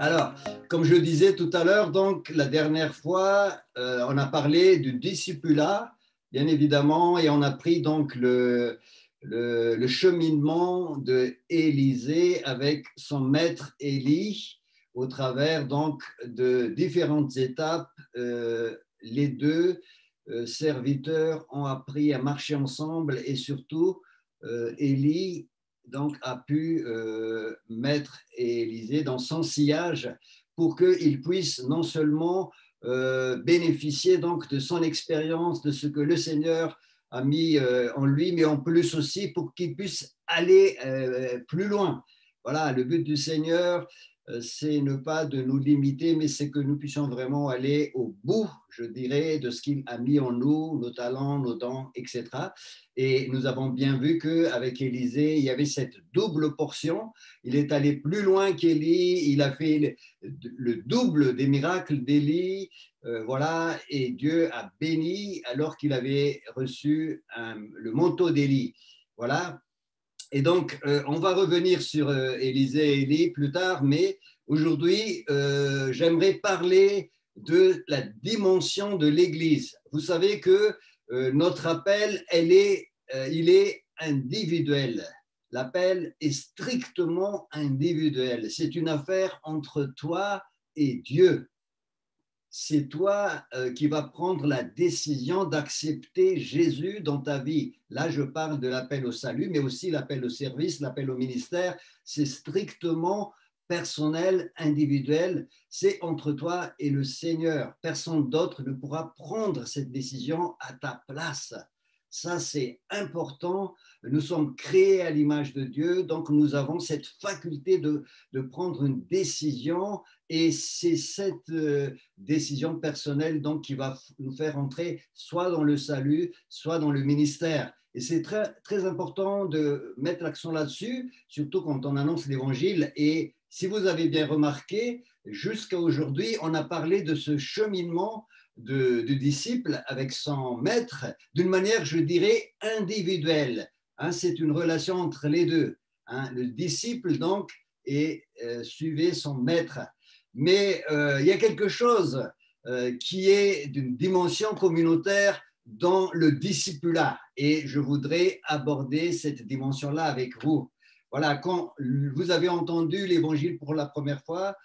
Alors, comme je disais tout à l'heure, donc la dernière fois, on a parlé du discipulat, bien évidemment, et on a pris donc le cheminement de Élisée avec son maître Élie au travers donc de différentes étapes. Les deux serviteurs ont appris à marcher ensemble et surtout Élie donc a pu mettre Élisée dans son sillage pour qu'il puisse non seulement bénéficier donc de son expérience, de ce que le Seigneur a mis en lui, mais en plus aussi pour qu'il puisse aller plus loin. Voilà, le but du Seigneur, c'est ne pas de nous limiter, mais c'est que nous puissions vraiment aller au bout, je dirais, de ce qu'il a mis en nous, nos talents, nos dons, etc. Et nous avons bien vu qu'avec Élisée, il y avait cette double portion. Il est allé plus loin qu'Élie, il a fait le double des miracles d'Élie, voilà, et Dieu a béni alors qu'il avait reçu le manteau d'Élie. Voilà. Et donc, on va revenir sur Élisée et Élie plus tard, mais aujourd'hui, j'aimerais parler de la dimension de l'Église. Vous savez que notre appel, il est individuel. L'appel est strictement individuel. C'est une affaire entre toi et Dieu. C'est toi qui vas prendre la décision d'accepter Jésus dans ta vie. Là, je parle de l'appel au salut, mais aussi l'appel au service, l'appel au ministère. C'est strictement personnel, individuel. C'est entre toi et le Seigneur. Personne d'autre ne pourra prendre cette décision à ta place. Ça, c'est important. Nous sommes créés à l'image de Dieu, donc nous avons cette faculté de prendre une décision et c'est cette décision personnelle donc, qui va nous faire entrer soit dans le salut, soit dans le ministère. Et c'est très, très important de mettre l'accent là-dessus, surtout quand on annonce l'Évangile. Et si vous avez bien remarqué, jusqu'à aujourd'hui, on a parlé de ce cheminement du disciple avec son maître d'une manière, je dirais, individuelle. Hein, c'est une relation entre les deux. Hein. Le disciple, donc, suivait son maître. Mais il y a quelque chose qui est d'une dimension communautaire dans le discipulat. Et je voudrais aborder cette dimension-là avec vous. Voilà, quand vous avez entendu l'Évangile pour la première fois,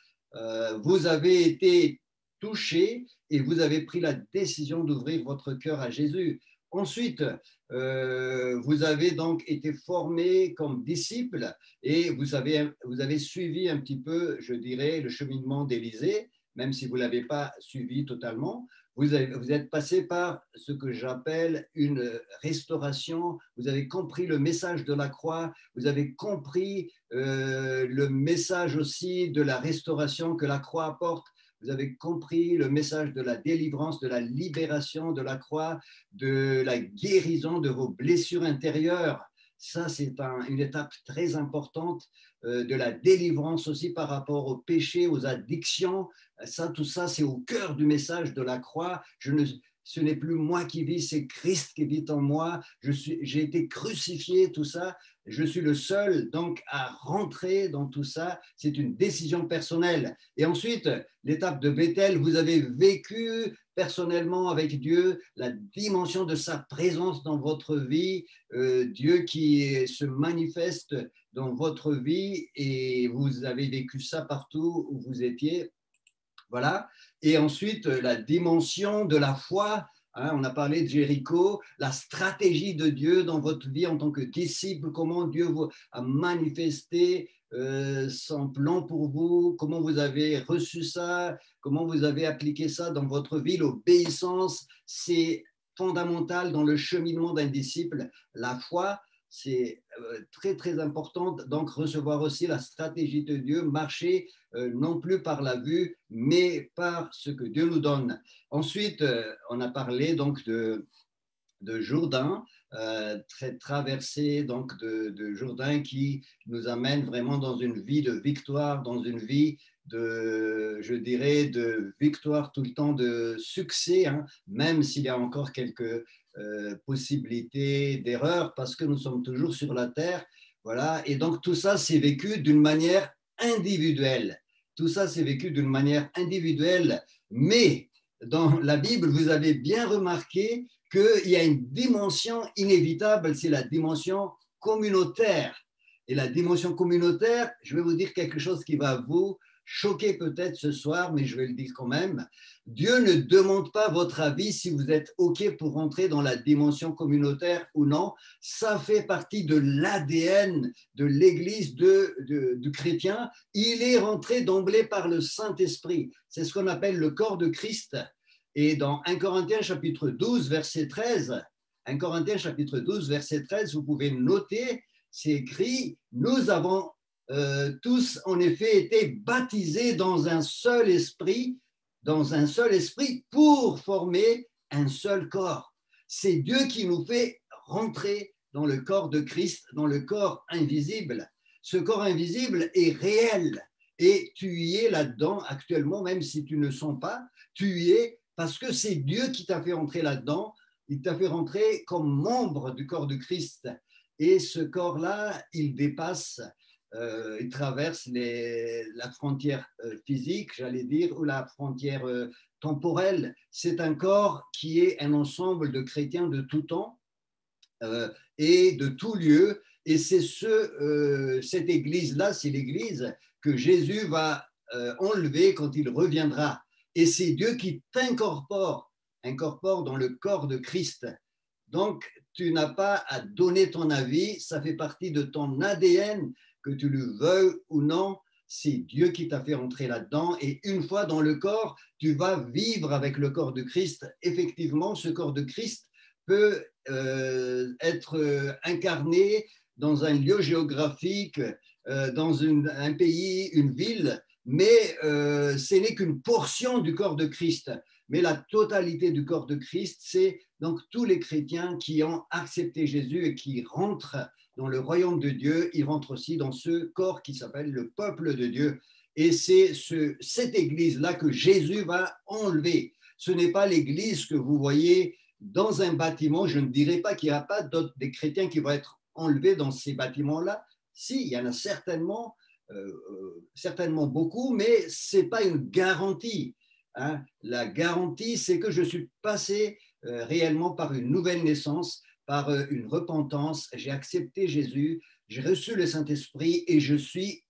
vous avez été touché et vous avez pris la décision d'ouvrir votre cœur à Jésus. Ensuite, vous avez donc été formé comme disciple et vous avez suivi un petit peu, je dirais, le cheminement d'Élisée, même si vous ne l'avez pas suivi totalement. Vous êtes passé par ce que j'appelle une restauration. Vous avez compris le message de la croix. Vous avez compris le message aussi de la restauration que la croix apporte. Vous avez compris le message de la délivrance, de la libération de la croix, de la guérison de vos blessures intérieures. Ça, c'est une étape très importante de la délivrance aussi par rapport au péché, aux addictions. Ça, tout ça, c'est au cœur du message de la croix. Ce n'est plus moi qui vis, c'est Christ qui vit en moi. J'ai été crucifié, tout ça. Je suis le seul donc à rentrer dans tout ça. C'est une décision personnelle. Et ensuite, l'étape de Bethel, vous avez vécu personnellement avec Dieu la dimension de sa présence dans votre vie, Dieu qui se manifeste dans votre vie et vous avez vécu ça partout où vous étiez. Voilà. Et ensuite, la dimension de la foi. Hein, on a parlé de Jéricho, la stratégie de Dieu dans votre vie en tant que disciple, comment Dieu vous a manifesté son plan pour vous, comment vous avez reçu ça, comment vous avez appliqué ça dans votre vie. L'obéissance, c'est fondamental dans le cheminement d'un disciple. La foi, c'est très, très important. Donc, recevoir aussi la stratégie de Dieu, marcher non plus par la vue, mais par ce que Dieu nous donne. Ensuite, on a parlé donc de Jourdain, traversée donc de Jourdain qui nous amène vraiment dans une vie de victoire, dans une vie je dirais, de victoire tout le temps, de succès, hein, même s'il y a encore quelques possibilités d'erreur, parce que nous sommes toujours sur la terre. Voilà. Et donc tout ça, c'est vécu d'une manière individuelle. tout ça c'est vécu d'une manière individuelle, mais dans la Bible, vous avez bien remarqué qu'il y a une dimension inévitable, c'est la dimension communautaire. Et la dimension communautaire, je vais vous dire quelque chose qui va vous choquer peut-être ce soir, mais je vais le dire quand même. Dieu ne demande pas votre avis si vous êtes OK pour rentrer dans la dimension communautaire ou non. Ça fait partie de l'ADN de l'Église du chrétien. Il est rentré d'emblée par le Saint-Esprit. C'est ce qu'on appelle le corps de Christ. Et dans 1 Corinthiens chapitre 12, verset 13, 1 Corinthiens chapitre 12, verset 13, vous pouvez noter, c'est écrit, nous avons tous en effet été baptisés dans un seul esprit pour former un seul corps. C'est Dieu qui nous fait rentrer dans le corps de Christ, dans le corps invisible. Ce corps invisible est réel et tu y es là-dedans actuellement, même si tu ne le sens pas, tu y es parce que c'est Dieu qui t'a fait rentrer là-dedans, il t'a fait rentrer comme membre du corps de Christ. Et ce corps-là, il dépasse, il traverse la frontière physique, j'allais dire, ou la frontière temporelle. C'est un corps qui est un ensemble de chrétiens de tout temps et de tout lieu. Et c'est cette église-là, c'est l'église que Jésus va enlever quand il reviendra. Et c'est Dieu qui t'incorpore dans le corps de Christ. Donc, tu n'as pas à donner ton avis, ça fait partie de ton ADN, que tu le veuilles ou non, c'est Dieu qui t'a fait entrer là-dedans. Et une fois dans le corps, tu vas vivre avec le corps de Christ. Effectivement, ce corps de Christ peut être incarné dans un lieu géographique, dans un pays, une ville, mais ce n'est qu'une portion du corps de Christ. Mais la totalité du corps de Christ, c'est donc tous les chrétiens qui ont accepté Jésus et qui rentrent dans le royaume de Dieu, ils rentrent aussi dans ce corps qui s'appelle le peuple de Dieu. Et c'est cette église-là que Jésus va enlever. Ce n'est pas l'église que vous voyez dans un bâtiment. Je ne dirais pas qu'il n'y a pas des chrétiens qui vont être enlevés dans ces bâtiments-là. Si, il y en a certainement beaucoup, mais ce n'est pas une garantie. Hein. La garantie, c'est que je suis passé réellement par une nouvelle naissance, par une repentance. J'ai accepté Jésus, j'ai reçu le Saint-Esprit et je suis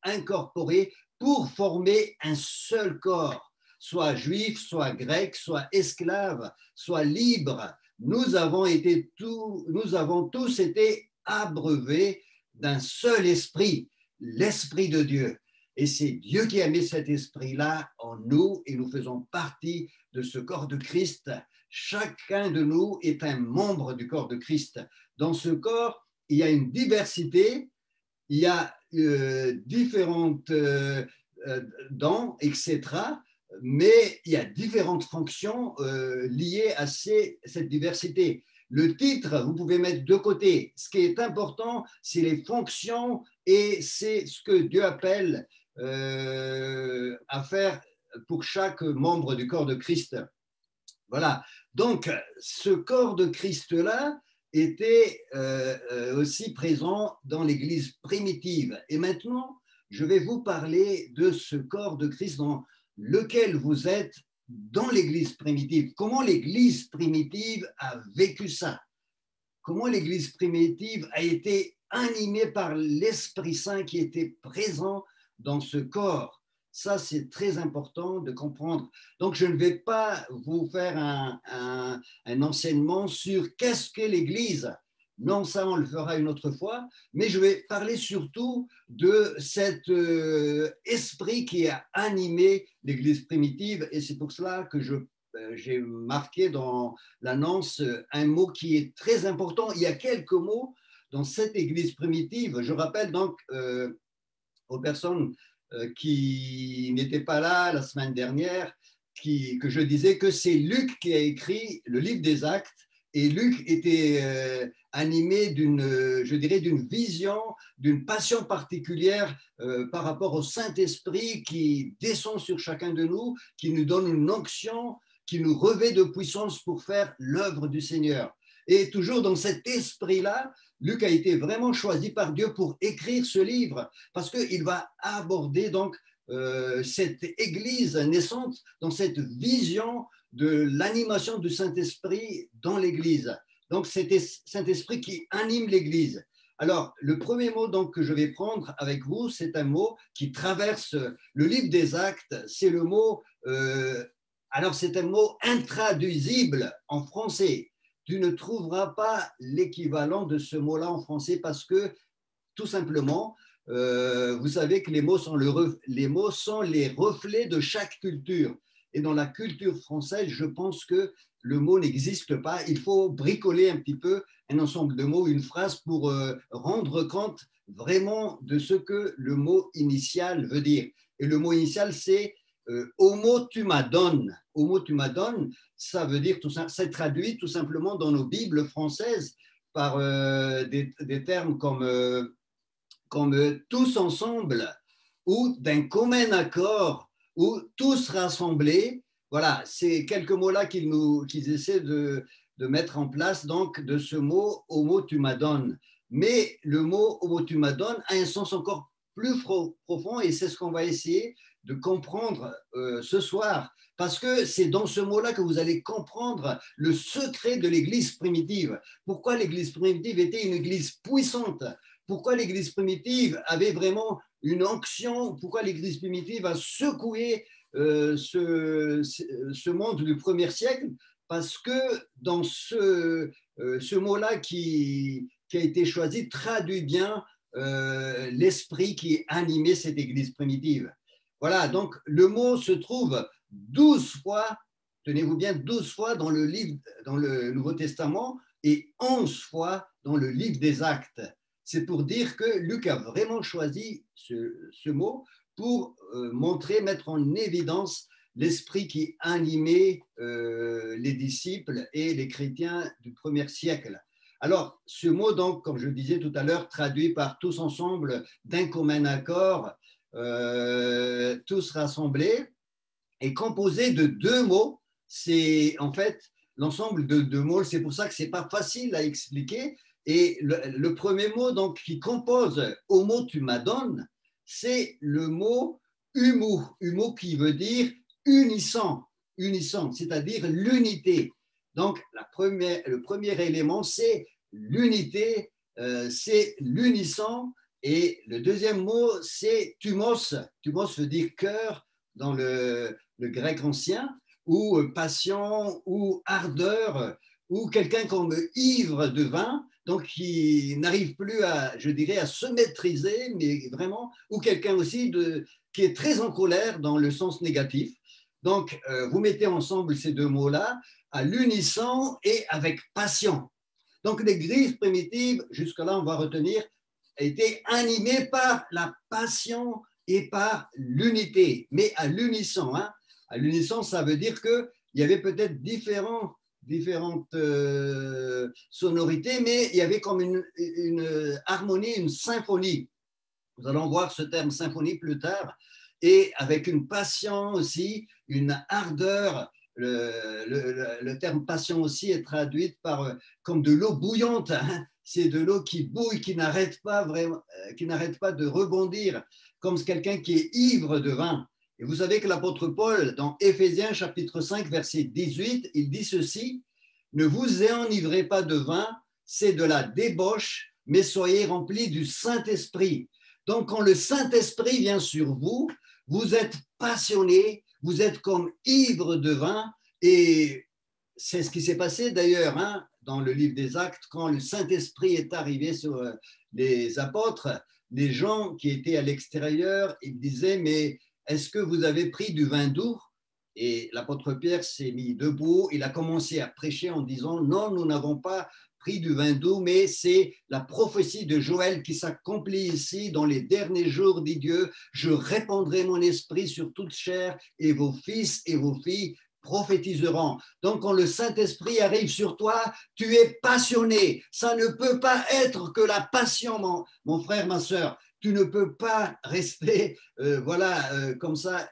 incorporé pour former un seul corps, soit juif, soit grec, soit esclave, soit libre. Nous avons tous été abreuvés d'un seul esprit, l'Esprit de Dieu. Et c'est Dieu qui a mis cet esprit-là en nous et nous faisons partie de ce corps de Christ. Chacun de nous est un membre du corps de Christ. Dans ce corps, il y a une diversité, il y a différentes dents, etc. Mais il y a différentes fonctions liées à cette diversité. Le titre, vous pouvez mettre de côté. Ce qui est important, c'est les fonctions et c'est ce que Dieu appelle à faire pour chaque membre du corps de Christ. Voilà. Donc, ce corps de Christ-là était aussi présent dans l'Église primitive. Et maintenant, je vais vous parler de ce corps de Christ dans lequel vous êtes dans l'Église primitive. Comment l'Église primitive a vécu ça? Comment l'Église primitive a été animée par l'Esprit Saint qui était présent dans ce corps? Ça, c'est très important de comprendre. Donc, je ne vais pas vous faire un enseignement sur qu'est-ce qu'est l'Église. Non, ça, on le fera une autre fois. Mais je vais parler surtout de cet esprit qui a animé l'Église primitive. Et c'est pour cela que j'ai marqué dans l'annonce un mot qui est très important. Il y a quelques mots dans cette Église primitive. Je rappelle donc aux personnes qui n'étaient pas là la semaine dernière, que je disais que c'est Luc qui a écrit le livre des Actes, et Luc était animé d'une vision, d'une passion particulière par rapport au Saint-Esprit qui descend sur chacun de nous, qui nous donne une onction, qui nous revêt de puissance pour faire l'œuvre du Seigneur. Et toujours dans cet esprit-là, Luc a été vraiment choisi par Dieu pour écrire ce livre parce qu'il va aborder donc cette Église naissante, dans cette vision de l'animation du Saint-Esprit dans l'Église. Donc, c'est Saint-Esprit qui anime l'Église. Alors, le premier mot donc, que je vais prendre avec vous, c'est un mot qui traverse le livre des Actes. C'est le mot, alors c'est un mot intraduisible en français. Tu ne trouveras pas l'équivalent de ce mot-là en français parce que, tout simplement, vous savez que les mots sont les reflets de chaque culture. Et dans la culture française, je pense que le mot n'existe pas. Il faut bricoler un petit peu un ensemble de mots, une phrase pour rendre compte vraiment de ce que le mot initial veut dire. Et le mot initial, c'est homo tu m'adonnes. Homo tu m'adonnes, ça veut dire, c'est traduit tout simplement dans nos Bibles françaises par des termes comme tous ensemble ou d'un commun accord ou tous rassemblés. Voilà, c'est quelques mots-là qu'ils essaient de mettre en place, donc, de ce mot « homo tu m'adonnes ». Mais le mot « homo tu m'adonnes » a un sens encore plus profond et c'est ce qu'on va essayer de comprendre ce soir. Parce que c'est dans ce mot-là que vous allez comprendre le secret de l'Église primitive. Pourquoi l'Église primitive était une Église puissante? Pourquoi l'Église primitive avait vraiment une onction? Pourquoi l'Église primitive a secoué ce monde du premier siècle? Parce que dans ce mot-là qui a été choisi traduit bien l'esprit qui animait cette Église primitive. Voilà, donc le mot se trouve 12 fois, tenez-vous bien, 12 fois dans le Nouveau Testament et 11 fois dans le livre des Actes. C'est pour dire que Luc a vraiment choisi ce mot pour mettre en évidence l'esprit qui animait les disciples et les chrétiens du premier siècle. Alors, ce mot, donc, comme je disais tout à l'heure, traduit par tous ensemble, d'un commun accord, tous rassemblés, est composé de deux mots. C'est en fait l'ensemble de deux mots. C'est pour ça que ce n'est pas facile à expliquer. Et le premier mot donc, qui compose homo tu m'adonnes, c'est le mot humu. Humu qui veut dire unissant, c'est-à-dire l'unité. Donc, le premier élément, c'est l'unité, c'est l'unisson. Et le deuxième mot, c'est thumos. Thumos veut dire cœur dans le grec ancien, ou passion, ou ardeur, ou quelqu'un comme ivre de vin, donc qui n'arrive plus je dirais, à se maîtriser, mais vraiment, ou quelqu'un aussi qui est très en colère dans le sens négatif. Donc, vous mettez ensemble ces deux mots-là, à l'unisson et avec passion. Donc, l'Église primitive, jusque-là, on va retenir, a été animée par la passion et par l'unité, mais à l'unisson. Hein. À l'unisson, ça veut dire qu'il y avait peut-être différentes sonorités, mais il y avait comme une harmonie, une symphonie. Nous allons voir ce terme symphonie plus tard, et avec une passion aussi, une ardeur. Le terme passion aussi est traduit comme de l'eau bouillante. Hein. C'est de l'eau qui bouille, qui n'arrête pas de rebondir, comme quelqu'un qui est ivre de vin. Et vous savez que l'apôtre Paul, dans Éphésiens chapitre 5, verset 18, il dit ceci: « Ne vous enivrez pas de vin, c'est de la débauche, mais soyez remplis du Saint-Esprit. » Donc, quand le Saint-Esprit vient sur vous, vous êtes passionné, vous êtes comme ivre de vin, et c'est ce qui s'est passé d'ailleurs hein, dans le livre des Actes, quand le Saint-Esprit est arrivé sur les apôtres, les gens qui étaient à l'extérieur, ils disaient, mais est-ce que vous avez pris du vin doux? Et l'apôtre Pierre s'est mis debout, il a commencé à prêcher en disant, non, nous n'avons pas pris du vin doux, mais c'est la prophétie de Joël qui s'accomplit ici dans les derniers jours, dit Dieu, je répandrai mon esprit sur toute chair et vos fils et vos filles prophétiseront. Donc, quand le Saint-Esprit arrive sur toi, tu es passionné. Ça ne peut pas être que la passion, mon frère, ma sœur. Tu ne peux pas rester comme ça,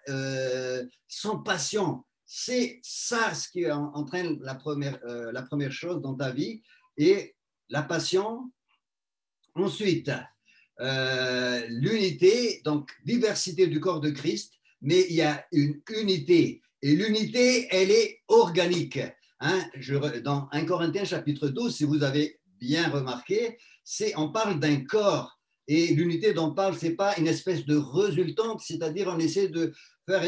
sans passion. C'est ça ce qui entraîne la première chose dans ta vie. Et la passion, ensuite, l'unité, donc diversité du corps de Christ, mais il y a une unité. Et l'unité, elle est organique. Hein, dans 1 Corinthiens chapitre 12, si vous avez bien remarqué, on parle d'un corps. Et l'unité dont on parle, ce n'est pas une espèce de résultante, c'est-à-dire on essaie de faire,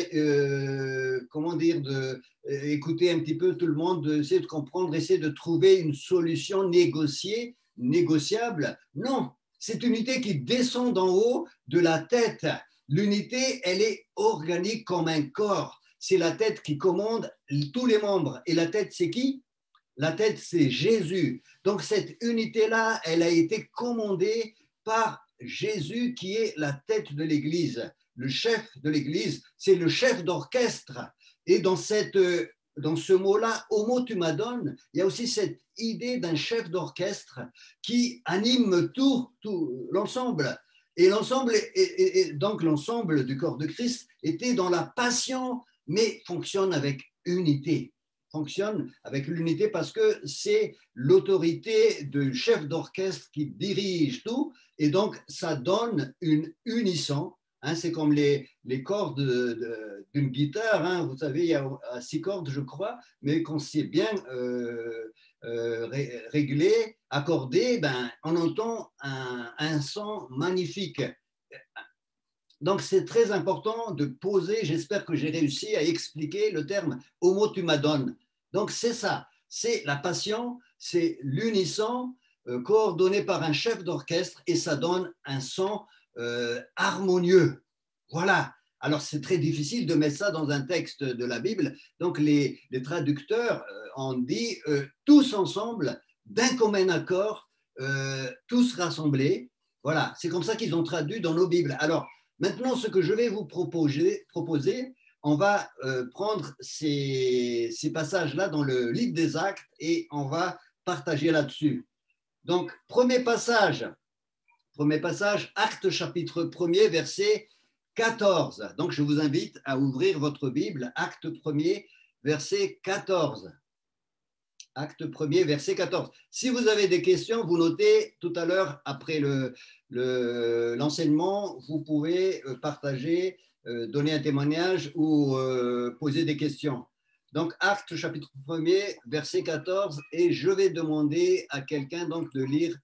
comment dire, écouter un petit peu tout le monde, essayer de comprendre, essayer de trouver une solution négociable. Non, c'est une unité qui descend d'en haut de la tête. L'unité, elle est organique comme un corps. C'est la tête qui commande tous les membres. Et la tête, c'est qui? La tête, c'est Jésus. Donc cette unité-là, elle a été commandée par Jésus qui est la tête de l'Église. Le chef de l'Église, c'est le chef d'orchestre. Et dans ce mot-là, homo tu m'adonnes, il y a aussi cette idée d'un chef d'orchestre qui anime tout l'ensemble. Et l'ensemble, donc l'ensemble du corps de Christ était dans la passion, mais fonctionne avec unité. Fonctionne avec l'unité parce que c'est l'autorité du chef d'orchestre qui dirige tout et donc ça donne une unisson. Hein, c'est comme les cordes d'une guitare. Hein, vous savez, il y a 6 cordes, je crois, mais quand c'est bien réglé, accordé, ben, on entend un son magnifique. Donc, c'est très important de poser, j'espère que j'ai réussi à expliquer le terme « homo tu m'adonnes ». Donc, c'est ça, c'est la passion, c'est l'unisson coordonné par un chef d'orchestre et ça donne un son harmonieux. Voilà. Alors, c'est très difficile de mettre ça dans un texte de la Bible. Donc, les traducteurs ont dit tous ensemble, d'un commun accord, tous rassemblés. Voilà, c'est comme ça qu'ils ont traduit dans nos Bibles. Alors, maintenant, ce que je vais vous proposer on va prendre ces passages-là dans le livre des Actes et on va partager là-dessus. Donc, premier passage, Actes chapitre 1er, verset 14. Donc, je vous invite à ouvrir votre Bible, Actes 1er, verset 14. Acte 1er, verset 14. Si vous avez des questions, vous notez tout à l'heure, après l'enseignement, vous pouvez partager, donner un témoignage ou poser des questions. Donc, Acte chapitre 1er, verset 14, et je vais demander à quelqu'un donc de lire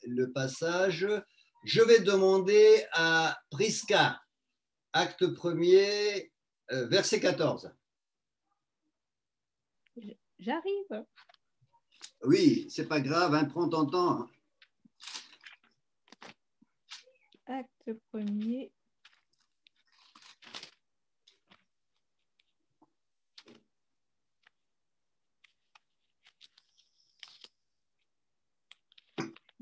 le passage. Je vais demander à Prisca, Acte 1er, verset 14. J'arrive. Oui, c'est pas grave, hein, prends ton temps. Acte 1er.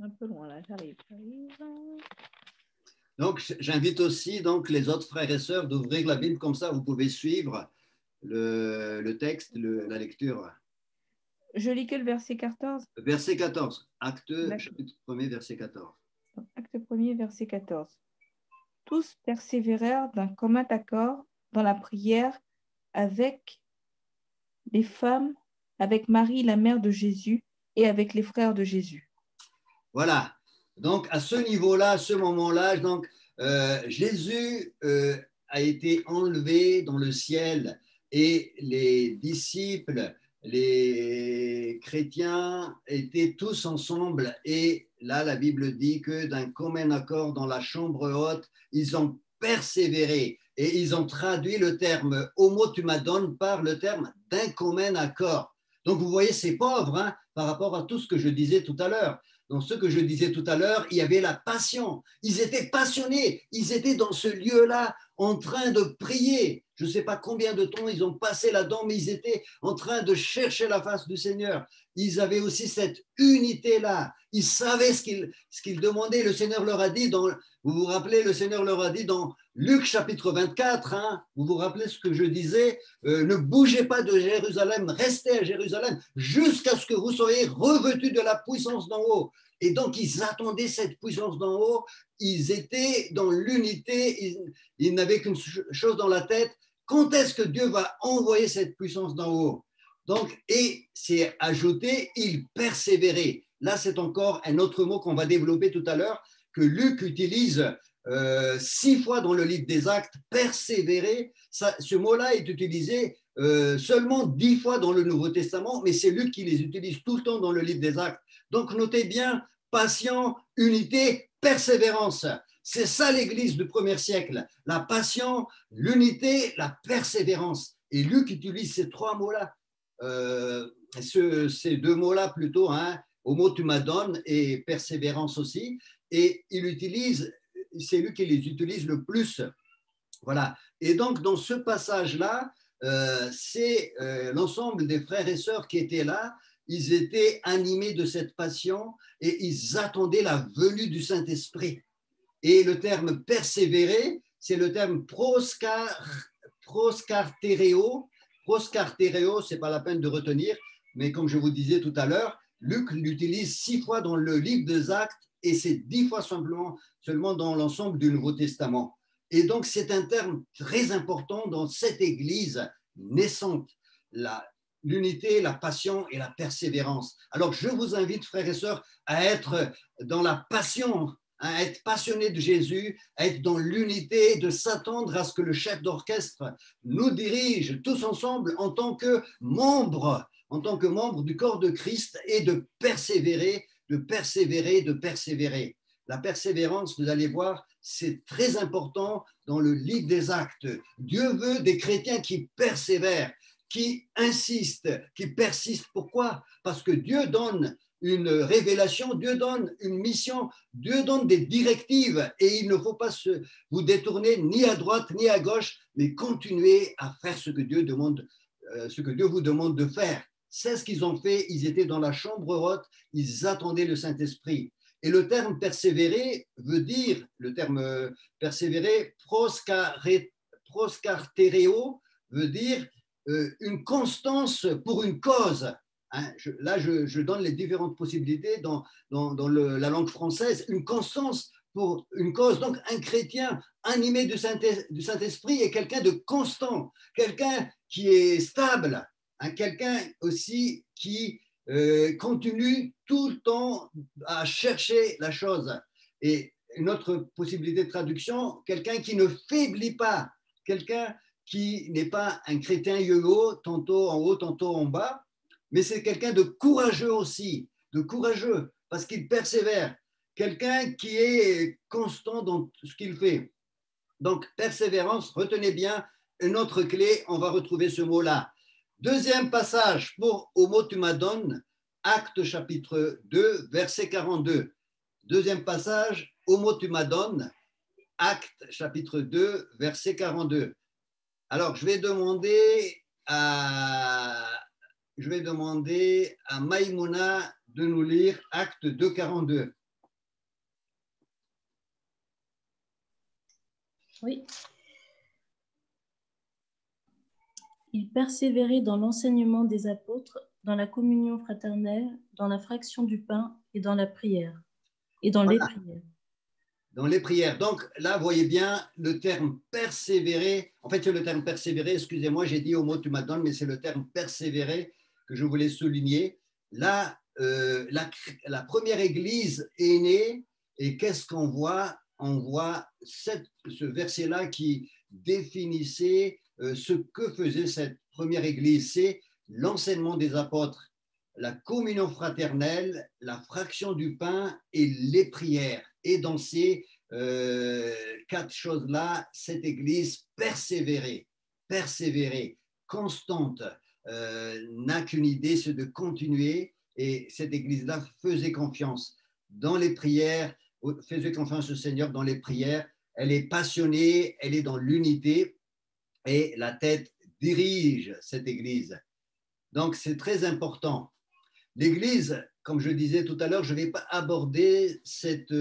Un peu loin là, j'arrive. Donc, j'invite aussi donc, les autres frères et sœurs d'ouvrir la Bible comme ça, vous pouvez suivre le texte, la lecture. Je lis que le verset 14. Verset 14, Acte chapitre 1er, verset 14. Acte 1er, verset 14. Tous persévérèrent d'un commun accord dans la prière avec les femmes, avec Marie, la mère de Jésus, et avec les frères de Jésus. Voilà. Donc, à ce niveau-là, à ce moment-là, donc, Jésus a été enlevé dans le ciel et les disciples, les chrétiens étaient tous ensemble et là, la Bible dit que d'un commun accord dans la chambre haute, ils ont persévéré et ils ont traduit le terme « homo tu m'adonnes » par le terme « d'un commun accord ». Donc, vous voyez, c'est pauvre hein, par rapport à tout ce que je disais tout à l'heure. Dans ce que je disais tout à l'heure, il y avait la passion. Ils étaient passionnés. Ils étaient dans ce lieu-là en train de prier. Je ne sais pas combien de temps ils ont passé là-dedans, mais ils étaient en train de chercher la face du Seigneur. Ils avaient aussi cette unité-là. Ils savaient ce qu'ils demandaient. Le Seigneur leur a dit, vous vous rappelez, le Seigneur leur a dit dans Luc chapitre 24, hein, vous vous rappelez ce que je disais, ne bougez pas de Jérusalem, restez à Jérusalem jusqu'à ce que vous soyez revêtus de la puissance d'en haut. Et donc, ils attendaient cette puissance d'en haut, ils étaient dans l'unité, ils n'avaient qu'une chose dans la tête, quand est-ce que Dieu va envoyer cette puissance d'en haut? Donc, et c'est ajouté, ils persévéraient. Là, c'est encore un autre mot qu'on va développer tout à l'heure, que Luc utilise 6 fois dans le livre des Actes, persévérer. Ce mot-là est utilisé seulement 10 fois dans le Nouveau Testament, mais c'est Luc qui les utilise tout le temps dans le livre des Actes. Donc, notez bien, patient, unité, persévérance. C'est ça l'Église du premier siècle, la passion, l'unité, la persévérance. Et Luc utilise ces 3 mots-là, ces 2 mots-là plutôt, hein, homotumadon et persévérance aussi. Et c'est lui qui les utilise le plus. Voilà. Et donc, dans ce passage-là, c'est l'ensemble des frères et sœurs qui étaient là. Ils étaient animés de cette passion et ils attendaient la venue du Saint-Esprit. Et le terme persévérer, c'est le terme proskartereo. Proskartereo, ce n'est pas la peine de retenir, mais comme je vous disais tout à l'heure, Luc l'utilise 6 fois dans le livre des Actes et c'est 10 fois seulement dans l'ensemble du Nouveau Testament. Et donc, c'est un terme très important dans cette Église naissante, l'unité, la passion et la persévérance. Alors, je vous invite, frères et sœurs, à être dans la passion, à être passionné de Jésus, à être dans l'unité, de s'attendre à ce que le chef d'orchestre nous dirige tous ensemble en tant que membres du corps de Christ et de persévérer, de persévérer, de persévérer. La persévérance, vous allez voir, c'est très important dans le livre des Actes. Dieu veut des chrétiens qui persévèrent, qui insistent, qui persistent. Pourquoi? Parce que Dieu donne une révélation, Dieu donne une mission, Dieu donne des directives et il ne faut pas vous détourner ni à droite ni à gauche, mais continuer à faire ce que Dieu vous demande de faire. C'est ce qu'ils ont fait, ils étaient dans la chambre haute, ils attendaient le Saint-Esprit. Et le terme persévérer veut dire, le terme persévérer, proskartereo, veut dire une constance pour une cause. Hein, je donne les différentes possibilités dans la langue française. Une constance pour une cause. Donc, un chrétien animé du Saint-Esprit est quelqu'un de constant, quelqu'un qui est stable, hein, quelqu'un aussi qui continue tout le temps à chercher la chose. Et une autre possibilité de traduction, quelqu'un qui ne faiblit pas, quelqu'un qui n'est pas un chrétien yo-yo, tantôt en haut, tantôt en bas, mais c'est quelqu'un de courageux aussi, de courageux, parce qu'il persévère, quelqu'un qui est constant dans ce qu'il fait. Donc, persévérance, retenez bien, une autre clé, on va retrouver ce mot-là. Deuxième passage pour homotumadon, Actes chapitre 2, verset 42. Deuxième passage, homotumadon, Actes chapitre 2, verset 42. Alors, je vais demander à Maïmouna de nous lire Acte 2, 42. Oui. Il persévérait dans l'enseignement des apôtres, dans la communion fraternelle, dans la fraction du pain et dans la prière. Et dans les prières. Dans les prières. Donc là, vous voyez bien le terme persévérer. En fait, c'est le terme persévérer. Excusez-moi, j'ai dit homotumadon, mais c'est le terme persévérer que je voulais souligner. Là, la première église est née et qu'est-ce qu'on voit? On voit ce verset-là qui définissait ce que faisait cette première église. C'est l'enseignement des apôtres, la communion fraternelle, la fraction du pain et les prières. Et dans ces 4 choses-là, cette église persévérait, constante, n'a qu'une idée, c'est de continuer. Et cette église-là faisait confiance dans les prières, faisait confiance au Seigneur dans les prières. Elle est passionnée, elle est dans l'unité et la tête dirige cette église. Donc, c'est très important. L'église, comme je disais tout à l'heure, je ne vais pas aborder cette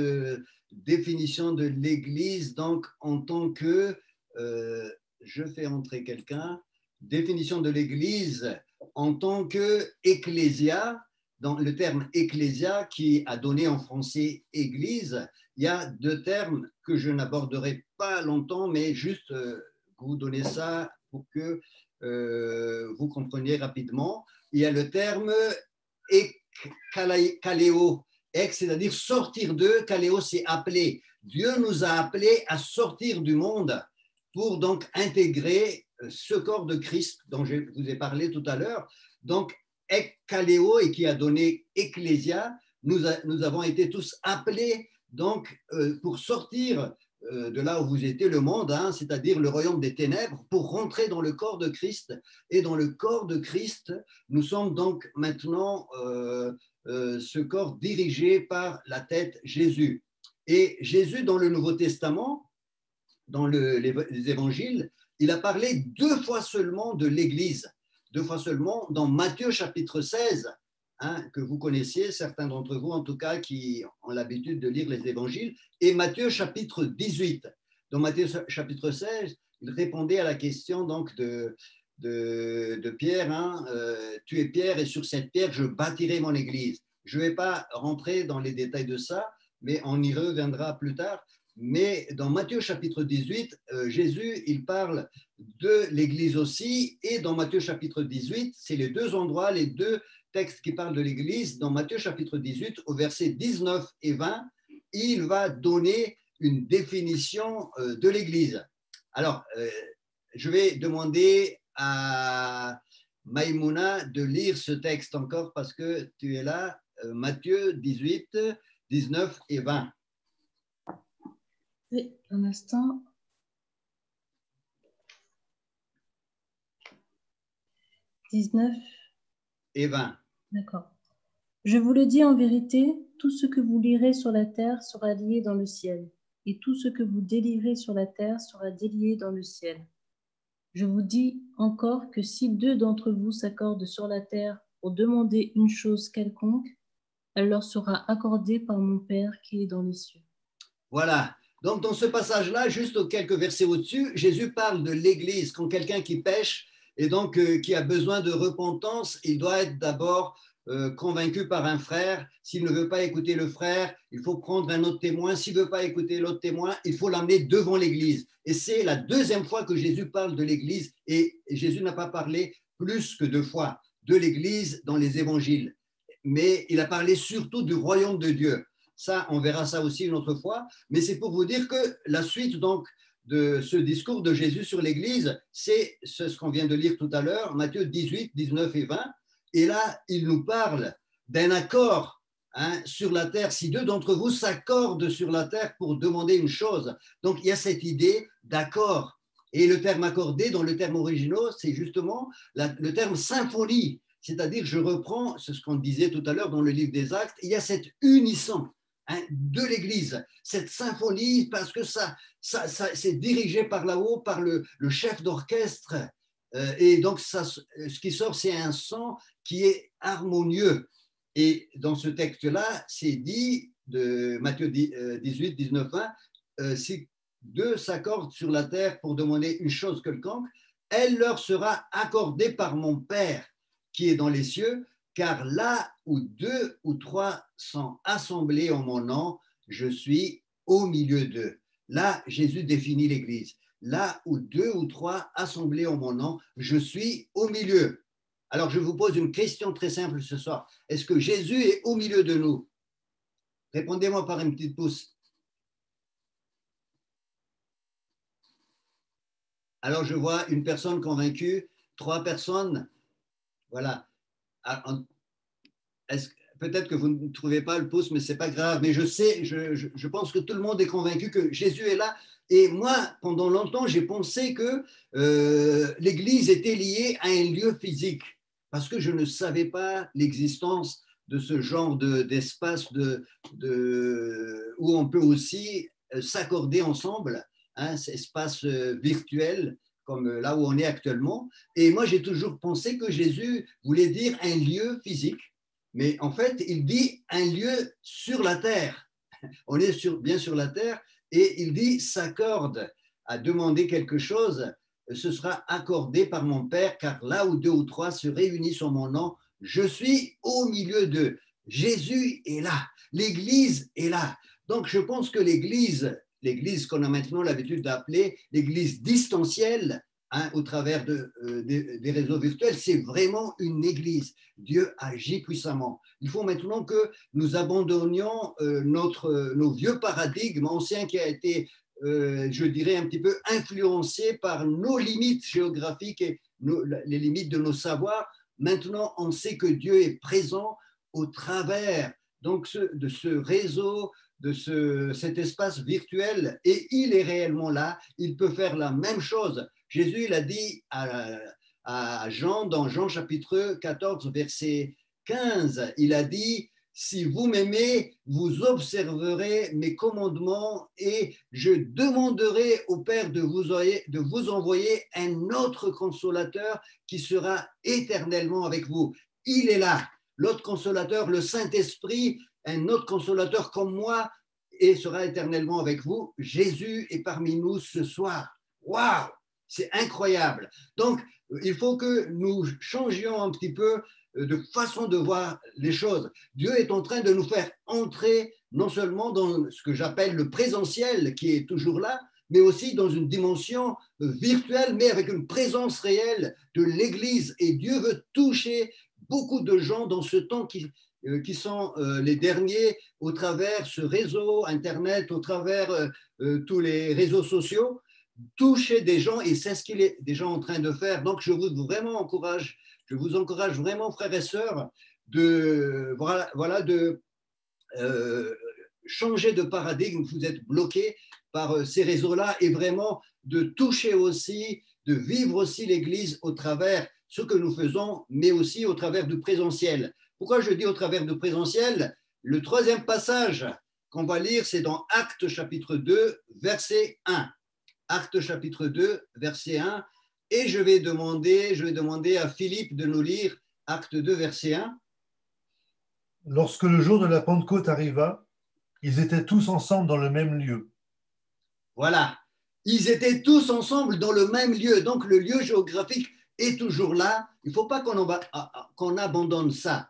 définition de l'église donc en tant que, je fais entrer quelqu'un, définition de l'église en tant que ecclésia, dans le terme ecclésia qui a donné en français église, il y a 2 termes que je n'aborderai pas longtemps, mais juste vous donner ça pour que vous compreniez rapidement. Il y a le terme kaléo, ek, c'est-à-dire sortir d'eux, kaléo, c'est appeler. Dieu nous a appelés à sortir du monde pour donc intégrer ce corps de Christ dont je vous ai parlé tout à l'heure. Donc, ek kaléo, et qui a donné ecclésia, nous avons été tous appelés donc pour sortir de là où vous étiez, le monde, hein, c'est-à-dire le royaume des ténèbres, pour rentrer dans le corps de Christ. Et dans le corps de Christ, nous sommes donc maintenant ce corps dirigé par la tête Jésus. Et Jésus, dans le Nouveau Testament, dans les évangiles, il a parlé 2 fois seulement de l'Église, 2 fois seulement dans Matthieu chapitre 16, hein, que vous connaissiez, certains d'entre vous en tout cas qui ont l'habitude de lire les évangiles, et Matthieu chapitre 18. Dans Matthieu chapitre 16, il répondait à la question donc de Pierre, hein, tu es Pierre et sur cette pierre je bâtirai mon église. Je ne vais pas rentrer dans les détails de ça, mais on y reviendra plus tard. Mais dans Matthieu chapitre 18, Jésus, il parle de l'Église aussi, et dans Matthieu chapitre 18, c'est les 2 endroits, les 2 textes qui parlent de l'Église. Dans Matthieu chapitre 18, au verset 19 et 20, il va donner une définition de l'Église. Alors, je vais demander à Maïmouna de lire ce texte encore parce que tu es là, Matthieu 18, 19 et 20. Oui, un instant. « 19 et 20. D'accord. Je vous le dis en vérité, tout ce que vous lirez sur la terre sera lié dans le ciel, et tout ce que vous délierez sur la terre sera délié dans le ciel. Je vous dis encore que si 2 d'entre vous s'accordent sur la terre pour demander une chose quelconque, elle leur sera accordée par mon Père qui est dans les cieux. » Voilà. Donc, dans ce passage-là, juste quelques versets au-dessus, Jésus parle de l'Église. Quand quelqu'un qui pêche et donc qui a besoin de repentance, il doit être d'abord convaincu par un frère. S'il ne veut pas écouter le frère, il faut prendre un autre témoin. S'il ne veut pas écouter l'autre témoin, il faut l'amener devant l'Église. Et c'est la 2e fois que Jésus parle de l'Église. Et Jésus n'a pas parlé plus que 2 fois de l'Église dans les évangiles. Mais il a parlé surtout du royaume de Dieu. Ça, on verra ça aussi une autre fois. Mais c'est pour vous dire que la suite donc de ce discours de Jésus sur l'Église, c'est ce qu'on vient de lire tout à l'heure, Matthieu 18, 19 et 20. Et là, il nous parle d'un accord sur la terre. Si 2 d'entre vous s'accordent sur la terre pour demander une chose. Donc, il y a cette idée d'accord. Et le terme accordé, dans le terme original, c'est justement le terme symphonie. C'est-à-dire, je reprends ce qu'on disait tout à l'heure dans le livre des Actes, il y a cette unisson de l'Église, cette symphonie, parce que ça c'est dirigé par là-haut, par le chef d'orchestre. Et donc, ce qui sort, c'est un son qui est harmonieux. Et dans ce texte-là, c'est dit, de Matthieu 18, 19, 20, si 2 s'accordent sur la terre pour demander une chose quelconque, elle leur sera accordée par mon Père qui est dans les cieux, car là où 2 ou 3 sont assemblés en mon nom, je suis au milieu d'eux. Là, Jésus définit l'Église. Là où 2 ou 3 assemblés en mon nom, je suis au milieu. Alors, je vous pose une question très simple ce soir. Est-ce que Jésus est au milieu de nous? Répondez-moi par une petite pouce. Alors, je vois une personne convaincue, 3 personnes. Voilà. Peut-être que vous ne trouvez pas le pouce, mais ce n'est pas grave. Mais je pense que tout le monde est convaincu que Jésus est là. Et moi, pendant longtemps, j'ai pensé que l'Église était liée à un lieu physique, parce que je ne savais pas l'existence de ce genre d'espace où on peut aussi s'accorder ensemble, cet espace virtuel, comme là où on est actuellement. Et moi, j'ai toujours pensé que Jésus voulait dire un lieu physique, mais en fait, il dit un lieu sur la terre. On est bien sur la terre, et il dit s'accorde à demander quelque chose, ce sera accordé par mon Père, car là où 2 ou 3 se réunissent en mon nom, je suis au milieu d'eux. Jésus est là, l'Église est là. Donc, je pense que l'Église qu'on a maintenant l'habitude d'appeler l'Église distancielle, au travers des réseaux virtuels, c'est vraiment une église. Dieu agit puissamment. Il faut maintenant que nous abandonnions nos vieux paradigmes anciens qui a été, je dirais, un petit peu influencés par nos limites géographiques et les limites de nos savoirs. Maintenant, on sait que Dieu est présent au travers donc, de ce réseau, de cet espace virtuel, et il est réellement là. Il peut faire la même chose. Jésus, il a dit à Jean, dans Jean chapitre 14, verset 15, il a dit, si vous m'aimez, vous observerez mes commandements et je demanderai au Père de vous envoyer un autre consolateur qui sera éternellement avec vous. Il est là, l'autre consolateur, le Saint-Esprit, un autre consolateur comme moi et sera éternellement avec vous. Jésus est parmi nous ce soir. Waouh! C'est incroyable. Donc, il faut que nous changions un petit peu de façon de voir les choses. Dieu est en train de nous faire entrer non seulement dans ce que j'appelle le présentiel, qui est toujours là, mais aussi dans une dimension virtuelle, mais avec une présence réelle de l'Église. Et Dieu veut toucher beaucoup de gens dans ce temps qui sont les derniers au travers ce réseau Internet, au travers tous les réseaux sociaux, toucher des gens, et c'est ce qu'il est déjà en train de faire. Donc, je vous encourage vraiment, frères et sœurs, de changer de paradigme. Vous êtes bloqués par ces réseaux-là et vraiment de toucher aussi, de vivre aussi l'Église au travers ce que nous faisons, mais aussi au travers du présentiel. Pourquoi je dis au travers du présentiel? Le troisième passage qu'on va lire, c'est dans Actes chapitre 2, verset 1. Actes chapitre 2, verset 1. Et je vais demander à Philippe de nous lire Actes 2, verset 1. Lorsque le jour de la Pentecôte arriva, ils étaient tous ensemble dans le même lieu. Voilà. Ils étaient tous ensemble dans le même lieu. Donc, le lieu géographique est toujours là. Il ne faut pas qu'on abandonne ça.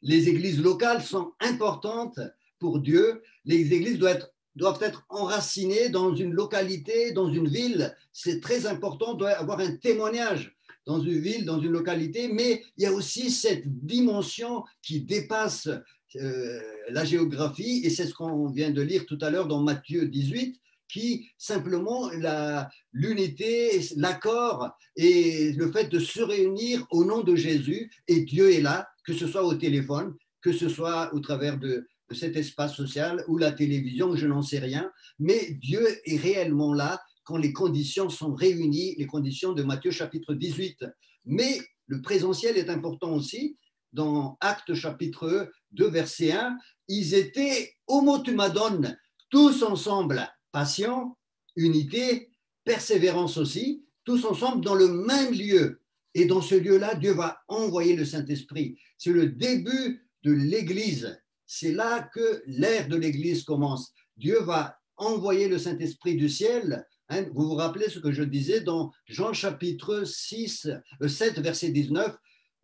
Les églises locales sont importantes pour Dieu. Les églises doivent être enracinées dans une localité, dans une ville. C'est très important, doit avoir un témoignage dans une ville, dans une localité, mais il y a aussi cette dimension qui dépasse la géographie, et c'est ce qu'on vient de lire tout à l'heure dans Matthieu 18, qui simplement l'unité, l'accord et le fait de se réunir au nom de Jésus, et Dieu est là, que ce soit au téléphone, que ce soit au travers de cet espace social ou la télévision, je n'en sais rien, mais Dieu est réellement là quand les conditions sont réunies, les conditions de Matthieu chapitre 18. Mais le présentiel est important aussi. Dans Actes chapitre 2, verset 1, ils étaient homotumadon, tous ensemble, patients, unité, persévérance aussi, tous ensemble dans le même lieu. Et dans ce lieu-là, Dieu va envoyer le Saint-Esprit. C'est le début de l'Église. C'est là que l'ère de l'Église commence. Dieu va envoyer le Saint-Esprit du ciel. Vous vous rappelez ce que je disais dans Jean chapitre 7, verset 19.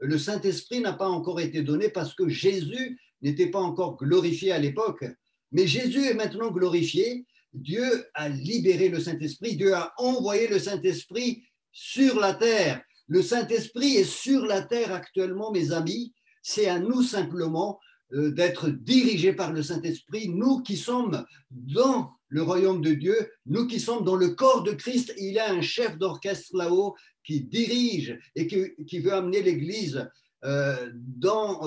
Le Saint-Esprit n'a pas encore été donné parce que Jésus n'était pas encore glorifié à l'époque. Mais Jésus est maintenant glorifié. Dieu a libéré le Saint-Esprit. Dieu a envoyé le Saint-Esprit sur la terre. Le Saint-Esprit est sur la terre actuellement, mes amis. C'est à nous simplement d'être dirigés par le Saint-Esprit, nous qui sommes dans le royaume de Dieu, nous qui sommes dans le corps de Christ. Il y a un chef d'orchestre là-haut qui dirige et qui veut amener l'Église dans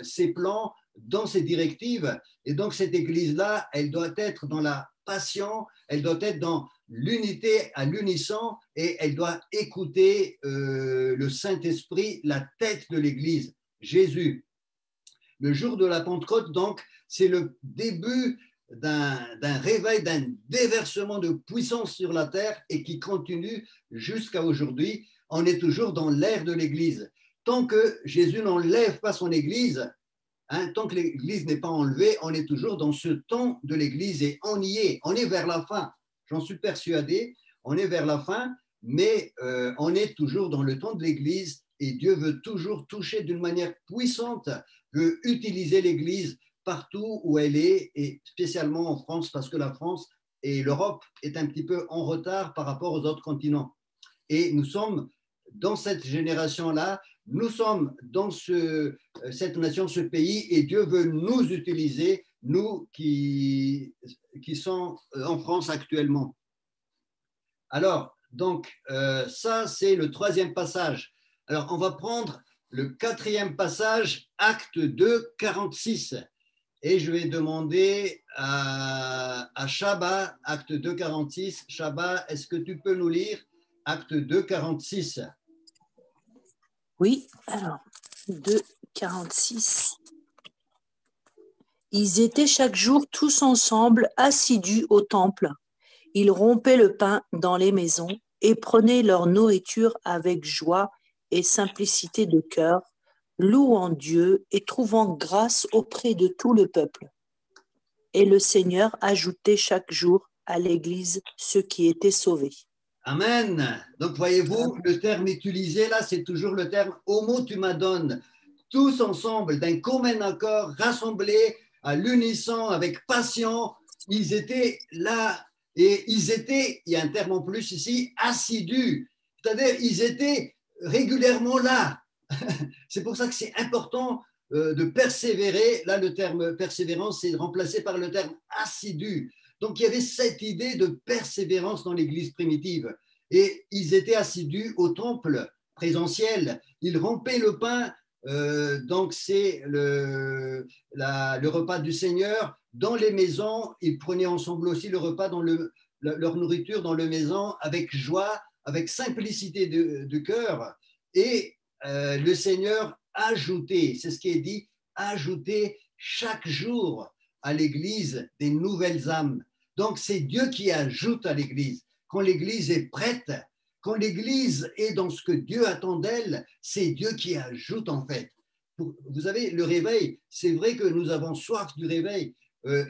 ses plans, dans ses directives. Et donc cette Église-là, elle doit être dans la passion, elle doit être dans l'unité à l'unisson et elle doit écouter le Saint-Esprit, la tête de l'Église, Jésus. Le jour de la Pentecôte, donc, c'est le début d'un réveil, d'un déversement de puissance sur la terre et qui continue jusqu'à aujourd'hui. On est toujours dans l'ère de l'Église. Tant que Jésus n'enlève pas son Église, tant que l'Église n'est pas enlevée, on est toujours dans ce temps de l'Église et on y est. On est vers la fin. J'en suis persuadé. On est vers la fin, mais on est toujours dans le temps de l'Église et Dieu veut toujours toucher d'une manière puissante, veut utiliser l'Église partout où elle est, et spécialement en France, parce que la France et l'Europe est un petit peu en retard par rapport aux autres continents. Et nous sommes dans cette génération-là, nous sommes dans cette nation, ce pays, et Dieu veut nous utiliser, nous qui sommes en France actuellement. Alors, donc, ça, c'est le troisième passage. Alors, on va prendre le quatrième passage, Acte 2, 46. Et je vais demander à Chaba, Acte 2, 46. Chaba, est-ce que tu peux nous lire Acte 2, 46? Oui, alors, 2, 46. Ils étaient chaque jour tous ensemble assidus au temple. Ils rompaient le pain dans les maisons et prenaient leur nourriture avec joie et simplicité de cœur, louant Dieu et trouvant grâce auprès de tout le peuple. Et le Seigneur ajoutait chaque jour à l'Église ceux qui étaient sauvés. Amen. Donc, voyez-vous, le terme utilisé là, c'est toujours le terme « homo tu m'adonnes ». Tous ensemble, d'un commun accord, rassemblés à l'unisson, avec passion, ils étaient là. Et ils étaient, il y a un terme en plus ici, assidus. C'est-à-dire, ils étaient régulièrement là. C'est pour ça que c'est important de persévérer. Là, le terme persévérance est remplacé par le terme assidu. Donc, il y avait cette idée de persévérance dans l'Église primitive. Et ils étaient assidus au temple présentiel. Ils rompaient le pain. Donc, c'est le repas du Seigneur. Dans les maisons, ils prenaient ensemble aussi le repas, leur nourriture dans les maisons, avec joie, avec simplicité de cœur. Et le Seigneur ajoutait, c'est ce qui est dit, ajouter chaque jour à l'Église des nouvelles âmes. Donc, c'est Dieu qui ajoute à l'Église. Quand l'Église est prête, quand l'Église est dans ce que Dieu attend d'elle, c'est Dieu qui ajoute en fait. Vous savez, le réveil, c'est vrai que nous avons soif du réveil.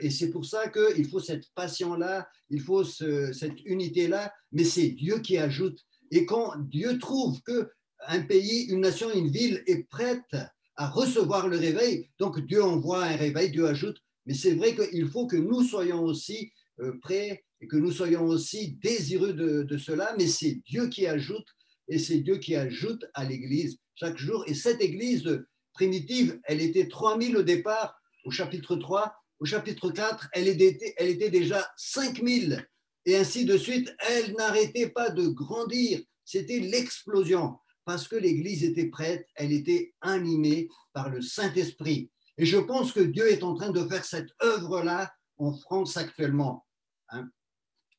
Et c'est pour ça qu'il faut cette passion-là, il faut cette unité-là, mais c'est Dieu qui ajoute. Et quand Dieu trouve qu'un pays, une nation, une ville est prête à recevoir le réveil, donc Dieu envoie un réveil, Dieu ajoute. Mais c'est vrai qu'il faut que nous soyons aussi prêts et que nous soyons aussi désireux de cela, mais c'est Dieu qui ajoute, et c'est Dieu qui ajoute à l'Église chaque jour. Et cette Église primitive, elle était 3000 au départ, au chapitre 3. Au chapitre 4, elle était déjà 5000 et ainsi de suite. Elle n'arrêtait pas de grandir. C'était l'explosion parce que l'Église était prête, elle était animée par le Saint-Esprit. Et je pense que Dieu est en train de faire cette œuvre-là en France actuellement.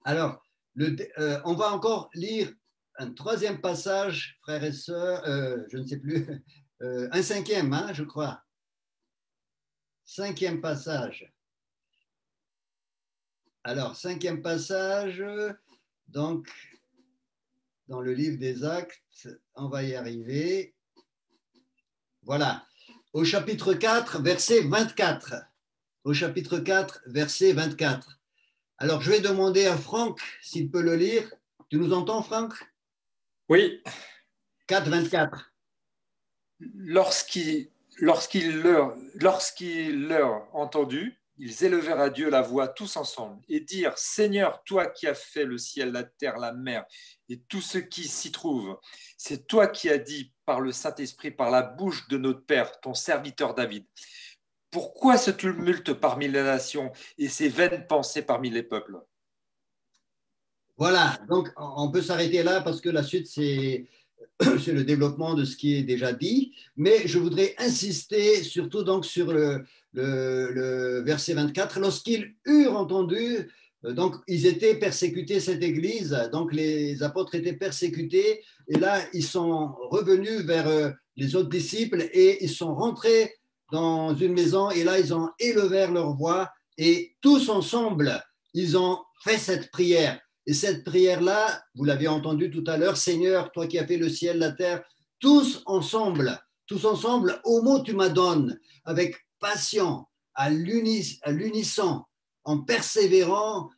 Alors, on va encore lire un troisième passage, frères et sœurs, je ne sais plus, un cinquième, je crois. Cinquième passage. Alors, cinquième passage, donc, dans le livre des Actes, on va y arriver. Voilà. Au chapitre 4, verset 24. Au chapitre 4, verset 24. Alors, je vais demander à Franck s'il peut le lire. Tu nous entends, Franck? Oui. 4, 24. Lorsqu'ils l'eurent entendu, ils élevèrent à Dieu la voix tous ensemble et dirent: Seigneur, toi qui as fait le ciel, la terre, la mer et tout ce qui s'y trouve, c'est toi qui as dit par le Saint-Esprit, par la bouche de notre Père, ton serviteur David. Pourquoi ce tumulte parmi les nations et ces vaines pensées parmi les peuples? Voilà, donc on peut s'arrêter là parce que la suite, c'est le développement de ce qui est déjà dit, mais je voudrais insister surtout donc sur le verset 24. Lorsqu'ils eurent entendu, donc ils étaient persécutés, cette église, donc les apôtres étaient persécutés, et là ils sont revenus vers les autres disciples et ils sont rentrés dans une maison, et là ils ont élevé leur voix, et tous ensemble, ils ont fait cette prière. Et cette prière-là, vous l'avez entendu tout à l'heure, Seigneur, toi qui as fait le ciel, la terre, tous ensemble, homo tu m'adonnes, avec passion, à l'unisson, en persévérant,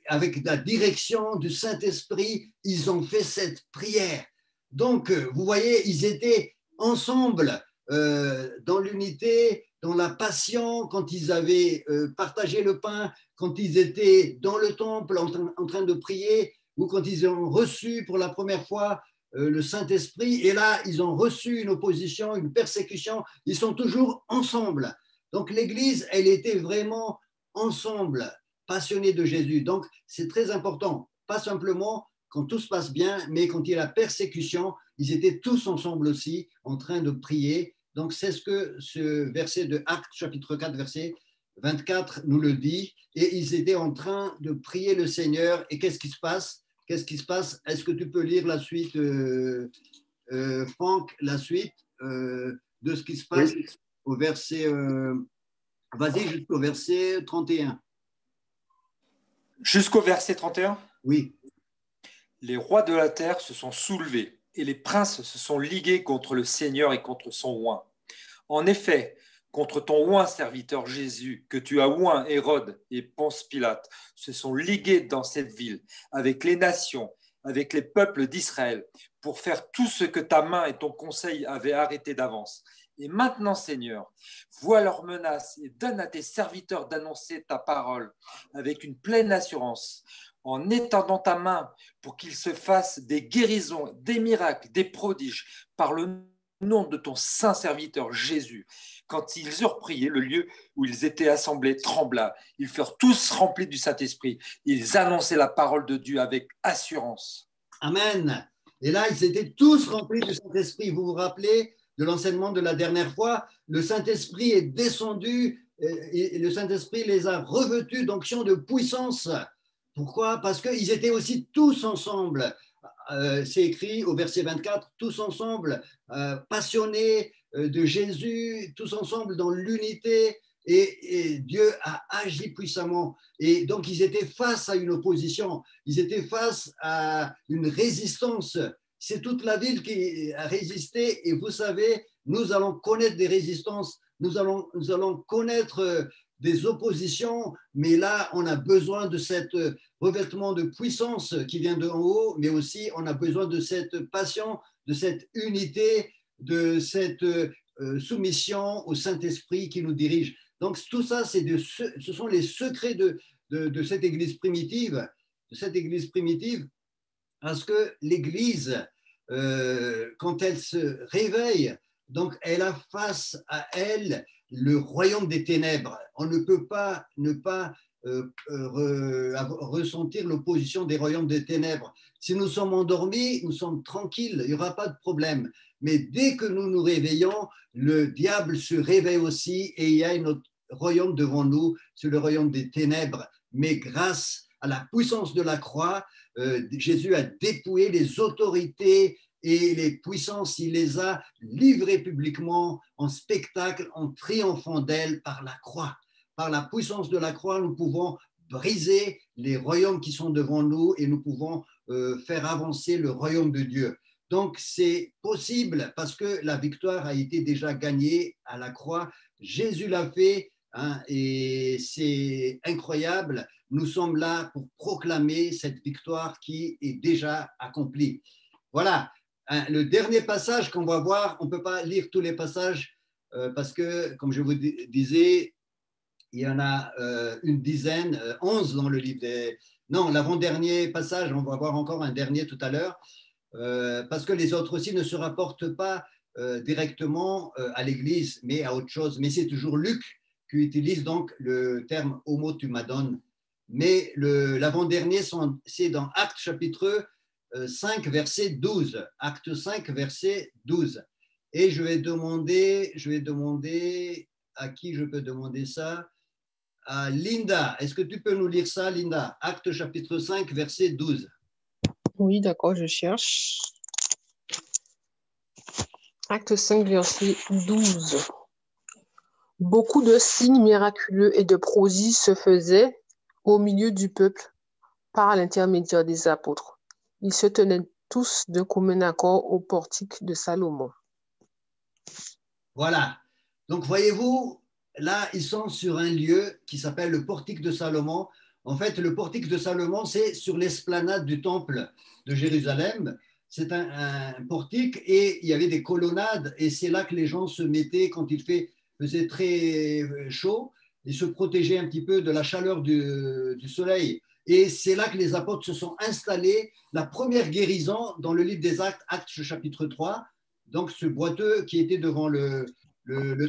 avec la direction du Saint-Esprit, ils ont fait cette prière. Donc, vous voyez, ils étaient ensemble dans l'unité, dans la passion, quand ils avaient partagé le pain, quand ils étaient dans le temple en train de prier. ou quand ils ont reçu pour la première fois le Saint-Esprit, et là, ils ont reçu une opposition, une persécution, ils sont toujours ensemble. Donc l'Église, elle était vraiment ensemble, passionnée de Jésus. Donc c'est très important, pas simplement quand tout se passe bien, mais quand il y a la persécution, ils étaient tous ensemble aussi, en train de prier. Donc c'est ce que ce verset de Actes, chapitre 4, verset 24 nous le dit. Et ils étaient en train de prier le Seigneur. Et qu'est-ce qui se passe? Qu'est-ce qui se passe? Est-ce que tu peux lire la suite, Franck, la suite de ce qui se passe au verset, vas-y, jusqu'au verset 31. Jusqu'au verset 31? Oui. Les rois de la terre se sont soulevés et les princes se sont ligués contre le Seigneur et contre son oint. En effet, contre ton oint, serviteur Jésus, que tu as oint, Hérode et Ponce Pilate, se sont ligués dans cette ville avec les nations, avec les peuples d'Israël, pour faire tout ce que ta main et ton conseil avaient arrêté d'avance. Et maintenant, Seigneur, vois leurs menaces et donne à tes serviteurs d'annoncer ta parole avec une pleine assurance, en étendant ta main pour qu'il se fasse des guérisons, des miracles, des prodiges, par le nom de ton saint serviteur Jésus. Quand ils eurent prié, le lieu où ils étaient assemblés trembla. Ils furent tous remplis du Saint-Esprit. Ils annonçaient la parole de Dieu avec assurance. Amen. Et là, ils étaient tous remplis du Saint-Esprit. Vous vous rappelez de l'enseignement de la dernière fois? Le Saint-Esprit est descendu et le Saint-Esprit les a revêtus d'onction de puissance. Pourquoi? Parce qu'ils étaient aussi tous ensemble. C'est écrit au verset 24, tous ensemble, passionnés de Jésus, tous ensemble dans l'unité, et Dieu a agi puissamment. Et donc, ils étaient face à une opposition, ils étaient face à une résistance. C'est toute la ville qui a résisté, et vous savez, nous allons connaître des résistances, nous allons connaître des oppositions, mais là, on a besoin de cet revêtement de puissance qui vient de en haut, mais aussi on a besoin de cette passion, de cette unité, de cette soumission au Saint-Esprit qui nous dirige. Donc tout ça, ce sont les secrets de cette Église primitive, parce que l'Église, quand elle se réveille, donc elle a face à elle le royaume des ténèbres. On ne peut pas ne pas ressentir l'opposition des royaumes des ténèbres. Si nous sommes endormis, nous sommes tranquilles, il n'y aura pas de problème. Mais dès que nous nous réveillons, le diable se réveille aussi et il y a un autre royaume devant nous, c'est le royaume des ténèbres. Mais grâce à la puissance de la croix, Jésus a dépouillé les autorités et les puissances, il les a livrées publiquement en spectacle, en triomphant d'elles par la croix. Par la puissance de la croix, nous pouvons briser les royaumes qui sont devant nous et nous pouvons faire avancer le royaume de Dieu. Donc, c'est possible parce que la victoire a été déjà gagnée à la croix. Jésus l'a fait hein, et c'est incroyable. Nous sommes là pour proclamer cette victoire qui est déjà accomplie. Voilà. Le dernier passage qu'on va voir, on ne peut pas lire tous les passages parce que, comme je vous disais, il y en a une dizaine, 11 dans le livre des... Non, l'avant-dernier passage, on va voir encore un dernier tout à l'heure, parce que les autres aussi ne se rapportent pas directement à l'Église, mais à autre chose. Mais c'est toujours Luc qui utilise donc le terme « homo tumadon ». Mais l'avant-dernier, c'est dans Actes chapitre 5, verset 12. Acte 5, verset 12. Et je vais demander à qui je peux demander ça? À Linda. Est-ce que tu peux nous lire ça, Linda? Acte chapitre 5, verset 12. Oui, d'accord, je cherche. Acte 5, verset 12. Beaucoup de signes miraculeux et de prodiges se faisaient au milieu du peuple par l'intermédiaire des apôtres. Ils se tenaient tous de commun accord au portique de Salomon. Voilà. Donc, voyez-vous, là, ils sont sur un lieu qui s'appelle le portique de Salomon. En fait, le portique de Salomon, c'est sur l'esplanade du temple de Jérusalem. C'est un portique et il y avait des colonnades et c'est là que les gens se mettaient quand il faisait très chaud et se protégeaient un petit peu de la chaleur du soleil. Et c'est là que les apôtres se sont installés. La première guérison dans le livre des Actes, Actes chapitre 3, donc ce boiteux qui était devant le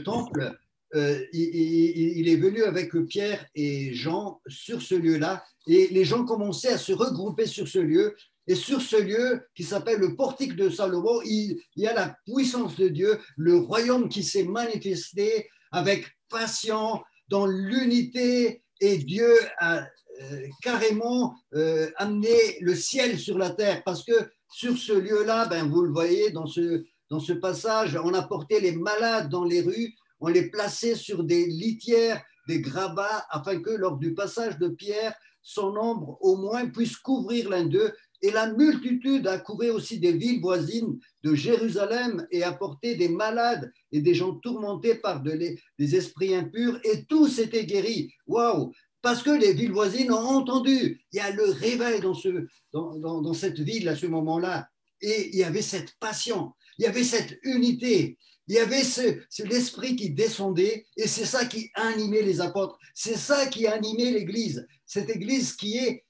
temple, il est venu avec Pierre et Jean sur ce lieu-là, et les gens commençaient à se regrouper sur ce lieu. Et sur ce lieu qui s'appelle le portique de Salomon, il y a la puissance de Dieu, le royaume qui s'est manifesté avec passion, dans l'unité, et Dieu a carrément amené le ciel sur la terre, parce que sur ce lieu-là, ben, vous le voyez dans ce passage, on a porté les malades dans les rues, on les plaçait sur des litières, des grabats, afin que lors du passage de Pierre, son ombre au moins puisse couvrir l'un d'eux. Et la multitude a couru aussi des villes voisines de Jérusalem et apporté des malades et des gens tourmentés par des esprits impurs, et tous étaient guéris. Waouh! Parce que les villes voisines ont entendu. Il y a le réveil dans cette ville à ce moment-là. Et il y avait cette passion, il y avait cette unité, il y avait l'esprit qui descendait, et c'est ça qui animait les apôtres, c'est ça qui animait l'Église. Cette Église qui est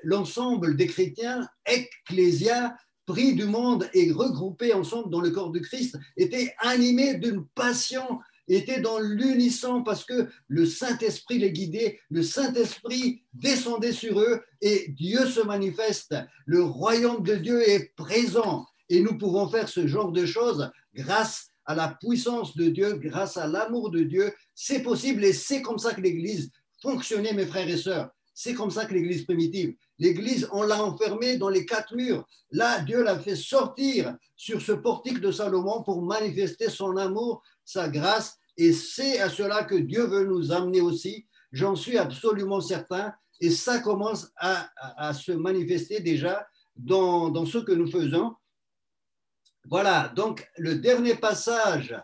l'ensemble des chrétiens, ecclésia, pris du monde et regroupés ensemble dans le corps du Christ, était animés d'une passion, était dans l'unisson, parce que le Saint-Esprit les guidait, le Saint-Esprit descendait sur eux et Dieu se manifeste. Le royaume de Dieu est présent et nous pouvons faire ce genre de choses grâce à la puissance de Dieu, grâce à l'amour de Dieu. C'est possible, et c'est comme ça que l'Église fonctionnait, mes frères et sœurs. C'est comme ça que l'Église primitive, l'Église, on l'a enfermée dans les 4 murs. Là, Dieu l'a fait sortir sur ce portique de Salomon pour manifester son amour, sa grâce, et c'est à cela que Dieu veut nous amener aussi. J'en suis absolument certain, et ça commence à se manifester déjà dans ce que nous faisons. Voilà, donc le dernier passage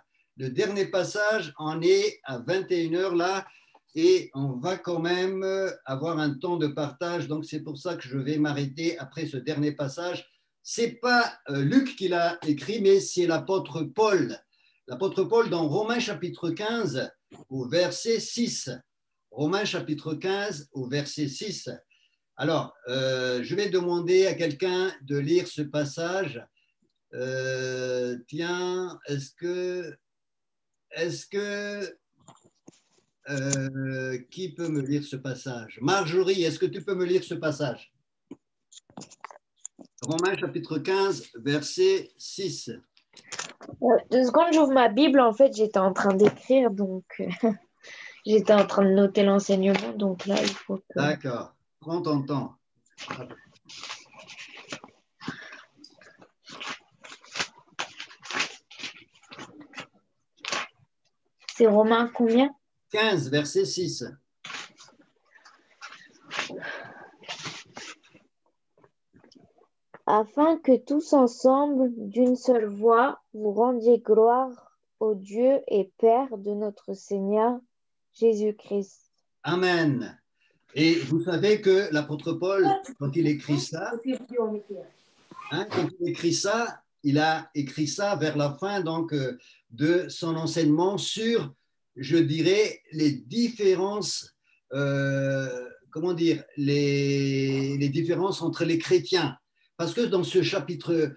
en est à 21h là. Et on va quand même avoir un temps de partage, donc c'est pour ça que je vais m'arrêter après ce dernier passage. Ce n'est pas Luc qui l'a écrit, mais c'est l'apôtre Paul. L'apôtre Paul dans Romains chapitre 15 au verset 6. Romains chapitre 15 au verset 6. Alors, je vais demander à quelqu'un de lire ce passage. Tiens, est-ce que qui peut me lire ce passage? Marjorie, est-ce que tu peux me lire ce passage? Romains chapitre 15, verset 6. 2 secondes, j'ouvre ma Bible. En fait, j'étais en train d'écrire, donc j'étais en train de noter l'enseignement. Donc là, il faut que… D'accord, prends ton temps. C'est Romains combien? 15, verset 6. Afin que tous ensemble, d'une seule voix, vous rendiez gloire au Dieu et Père de notre Seigneur Jésus-Christ. Amen. Et vous savez que l'apôtre Paul, quand il écrit ça, il a écrit ça vers la fin donc, de son enseignement sur, je dirais, les différences, les différences entre les chrétiens. Parce que dans ce chapitre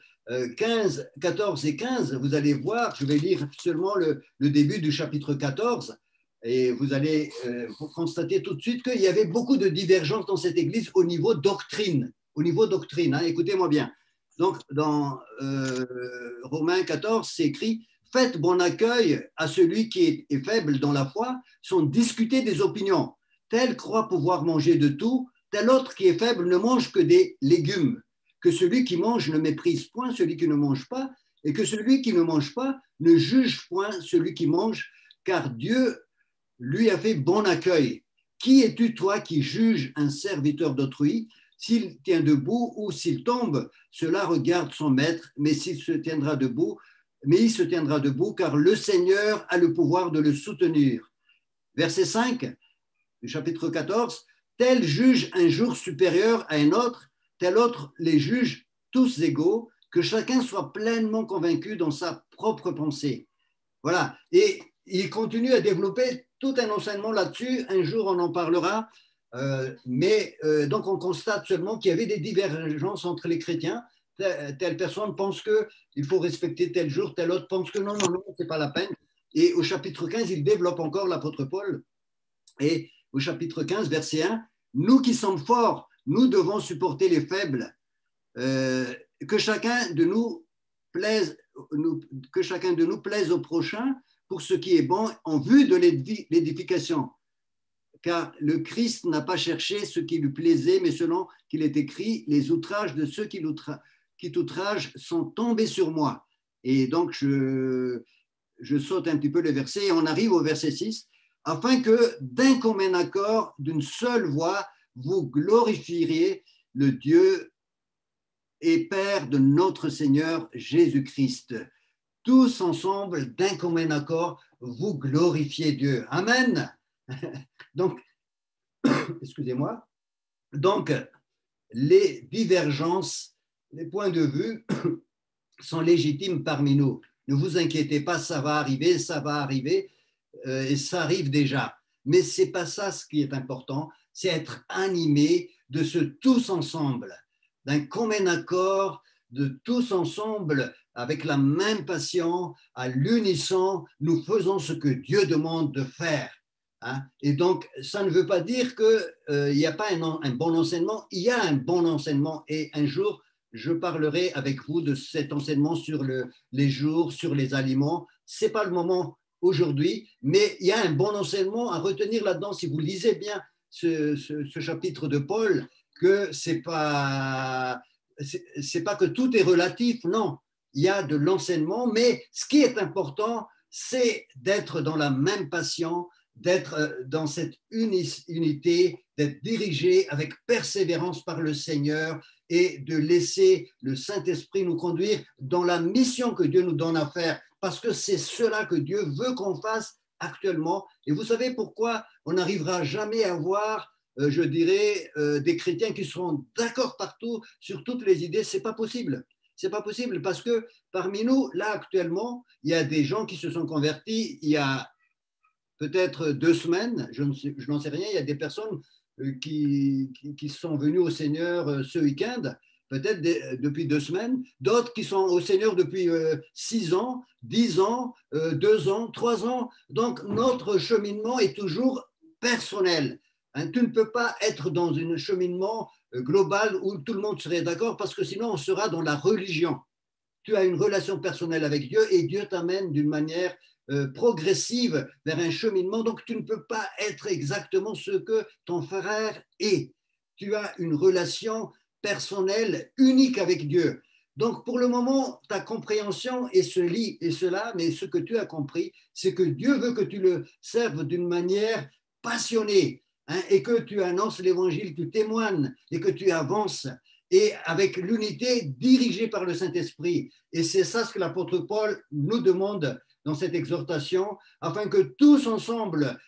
14 et 15, vous allez voir, je vais lire seulement le début du chapitre 14, et vous allez constater tout de suite qu'il y avait beaucoup de divergences dans cette église au niveau doctrine. Hein, écoutez-moi bien. Donc, dans Romains 14, c'est écrit « Faites bon accueil à celui qui est faible dans la foi, sans discuter des opinions. Tel croit pouvoir manger de tout, tel autre qui est faible ne mange que des légumes. Que celui qui mange ne méprise point celui qui ne mange pas, et que celui qui ne mange pas ne juge point celui qui mange, car Dieu lui a fait bon accueil. Qui es-tu, toi, qui juges un serviteur d'autrui? S'il tient debout ou s'il tombe, cela regarde son maître, mais il se tiendra debout, car le Seigneur a le pouvoir de le soutenir. » Verset 5 du chapitre 14, « Tel juge un jour supérieur à un autre, tel autre les juge tous égaux, que chacun soit pleinement convaincu dans sa propre pensée. » Voilà, et il continue à développer tout un enseignement là-dessus, un jour on en parlera, Donc, on constate seulement qu'il y avait des divergences entre les chrétiens. Telle personne pense qu'il faut respecter tel jour, telle autre pense que non, non, non, ce n'est pas la peine. Et au chapitre 15, il développe encore l'apôtre Paul. Et au chapitre 15, verset 1, « Nous qui sommes forts, nous devons supporter les faibles, que chacun de nous plaise au prochain pour ce qui est bon en vue de l'édification. Car le Christ n'a pas cherché ce qui lui plaisait, mais selon qu'il est écrit, les outrages de ceux qui t'outragent sont tombés sur moi. » Et donc, je saute un petit peu le verset et on arrive au verset 6. « Afin que d'un commun accord, d'une seule voix, vous glorifieriez le Dieu et Père de notre Seigneur Jésus-Christ. Tous ensemble, d'un commun accord, vous glorifiez Dieu. » Amen. Donc, excusez-moi. Donc, les divergences, les points de vue sont légitimes parmi nous. Ne vous inquiétez pas, ça va arriver, et ça arrive déjà. Mais ce n'est pas ça ce qui est important, c'est être animé de ce tous ensemble, d'un commun accord, de tous ensemble, avec la même passion, à l'unisson, nous faisons ce que Dieu demande de faire. Hein? Et donc, ça ne veut pas dire qu'il n'y a pas un bon enseignement, il y a un bon enseignement. Et un jour, je parlerai avec vous de cet enseignement sur les jours, sur les aliments. Ce n'est pas le moment aujourd'hui, mais il y a un bon enseignement à retenir là-dedans. Si vous lisez bien ce chapitre de Paul, que c'est pas que tout est relatif, non. Il y a de l'enseignement, mais ce qui est important, c'est d'être dans la même passion, d'être dans cette unité, d'être dirigé avec persévérance par le Seigneur et de laisser le Saint-Esprit nous conduire dans la mission que Dieu nous donne à faire, parce que c'est cela que Dieu veut qu'on fasse actuellement. Et vous savez pourquoi on n'arrivera jamais à voir, je dirais, des chrétiens qui seront d'accord partout sur toutes les idées? C'est pas possible. C'est pas possible parce que parmi nous, là actuellement, il y a des gens qui se sont convertis il y a peut-être 2 semaines, je n'en sais rien, il y a des personnes qui sont venues au Seigneur ce week-end, peut-être depuis 2 semaines, d'autres qui sont au Seigneur depuis 6 ans, 10 ans, 2 ans, 3 ans. Donc notre cheminement est toujours personnel. Hein, tu ne peux pas être dans un cheminement global où tout le monde serait d'accord parce que sinon on sera dans la religion. Tu as une relation personnelle avec Dieu et Dieu t'amène d'une manière progressive vers un cheminement. Donc tu ne peux pas être exactement ce que ton frère est. Tu as une relation personnelle unique avec Dieu. Donc pour le moment, ta compréhension est cela, mais ce que tu as compris, c'est que Dieu veut que tu le serves d'une manière passionnée. Hein, et que tu annonces l'évangile, tu témoignes et que tu avances et avec l'unité dirigée par le Saint-Esprit. Et c'est ça ce que l'apôtre Paul nous demande dans cette exhortation, afin que tous ensemble,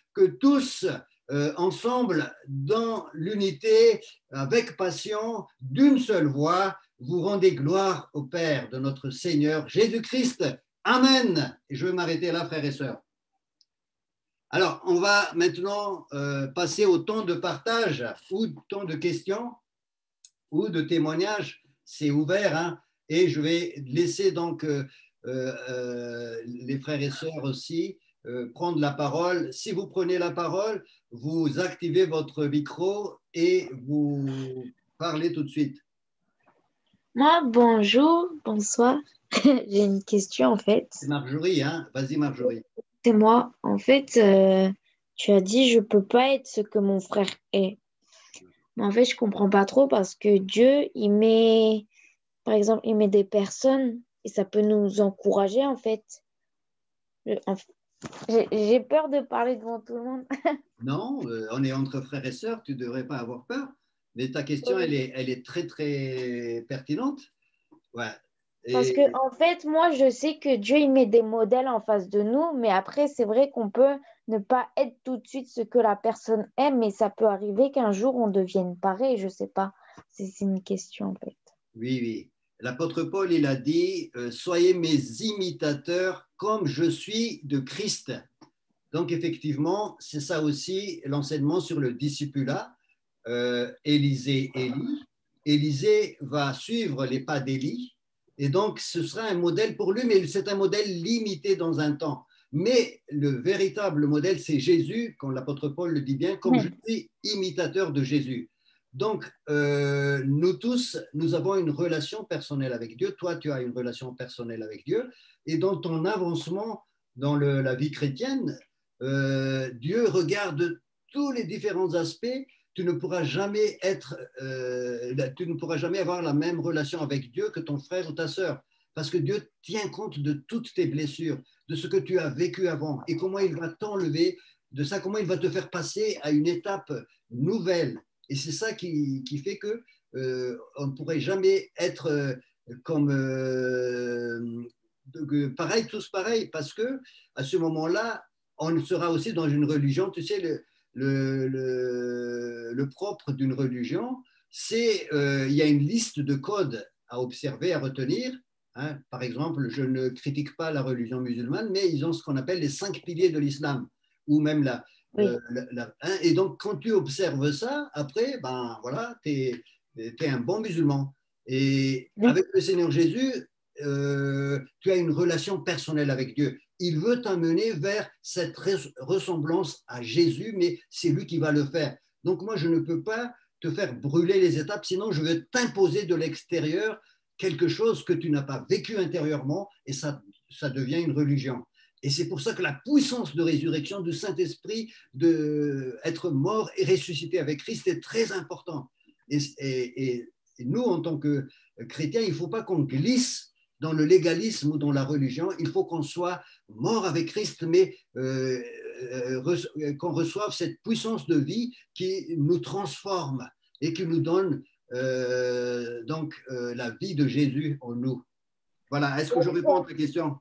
ensemble dans l'unité, avec passion, d'une seule voix, vous rendez gloire au Père de notre Seigneur Jésus-Christ. Amen. Et je vais m'arrêter là, frères et sœurs. Alors, on va maintenant passer au temps de partage ou temps de questions ou de témoignages. C'est ouvert, hein, et je vais laisser donc les frères et sœurs aussi prendre la parole. Si vous prenez la parole, vous activez votre micro et vous parlez tout de suite. Moi, bonjour, bonsoir. J'ai une question en fait. C'est Marjorie, hein? Vas-y Marjorie. C'est moi. En fait, tu as dit je peux pas être ce que mon frère est. Mais en fait, je comprends pas trop parce que Dieu, par exemple, il met des personnes et ça peut nous encourager en fait. J'ai peur de parler devant tout le monde. Non, on est entre frères et sœurs, tu ne devrais pas avoir peur. Mais ta question, elle est très, très pertinente. Ouais. Parce que, en fait, moi, je sais que Dieu, il met des modèles en face de nous, mais après, c'est vrai qu'on peut ne pas être tout de suite ce que la personne aime, mais ça peut arriver qu'un jour, on devienne pareil, je ne sais pas. C'est une question, en fait. Oui, oui. L'apôtre Paul, il a dit « Soyez mes imitateurs comme je suis de Christ ». Donc, effectivement, c'est ça aussi l'enseignement sur le discipulat. Élisée, Élie. Élisée va suivre les pas d'Élie, et donc ce sera un modèle pour lui, mais c'est un modèle limité dans un temps. Mais le véritable modèle, c'est Jésus, comme l'apôtre Paul le dit bien, comme je suis imitateur de Jésus. Donc, nous tous, nous avons une relation personnelle avec Dieu. Toi, tu as une relation personnelle avec Dieu. Et dans ton avancement dans la vie chrétienne, Dieu regarde tous les différents aspects. Tu ne pourras jamais avoir la même relation avec Dieu que ton frère ou ta sœur. Parce que Dieu tient compte de toutes tes blessures, de ce que tu as vécu avant et comment il va t'enlever de ça, comment il va te faire passer à une étape nouvelle. Et c'est ça qui fait que on ne pourrait jamais être comme pareil, tous pareils, parce que à ce moment-là, on sera aussi dans une religion. Tu sais, le propre d'une religion, c'est il y a une liste de codes à observer, à retenir. Hein. Par exemple, je ne critique pas la religion musulmane, mais ils ont ce qu'on appelle les 5 piliers de l'islam, ou même et donc, quand tu observes ça, après, ben voilà, tu es un bon musulman. Et avec le Seigneur Jésus, tu as une relation personnelle avec Dieu. Il veut t'amener vers cette ressemblance à Jésus, mais c'est lui qui va le faire. Donc, moi, je ne peux pas te faire brûler les étapes, sinon je vais t'imposer de l'extérieur quelque chose que tu n'as pas vécu intérieurement, et ça devient une religion. Et c'est pour ça que la puissance de résurrection du Saint-Esprit, d'être mort et ressuscité avec Christ, est très important. Et nous, en tant que chrétiens, il ne faut pas qu'on glisse dans le légalisme ou dans la religion. Il faut qu'on soit mort avec Christ, mais qu'on reçoive cette puissance de vie qui nous transforme et qui nous donne la vie de Jésus en nous. Voilà, est-ce que je réponds à ta question?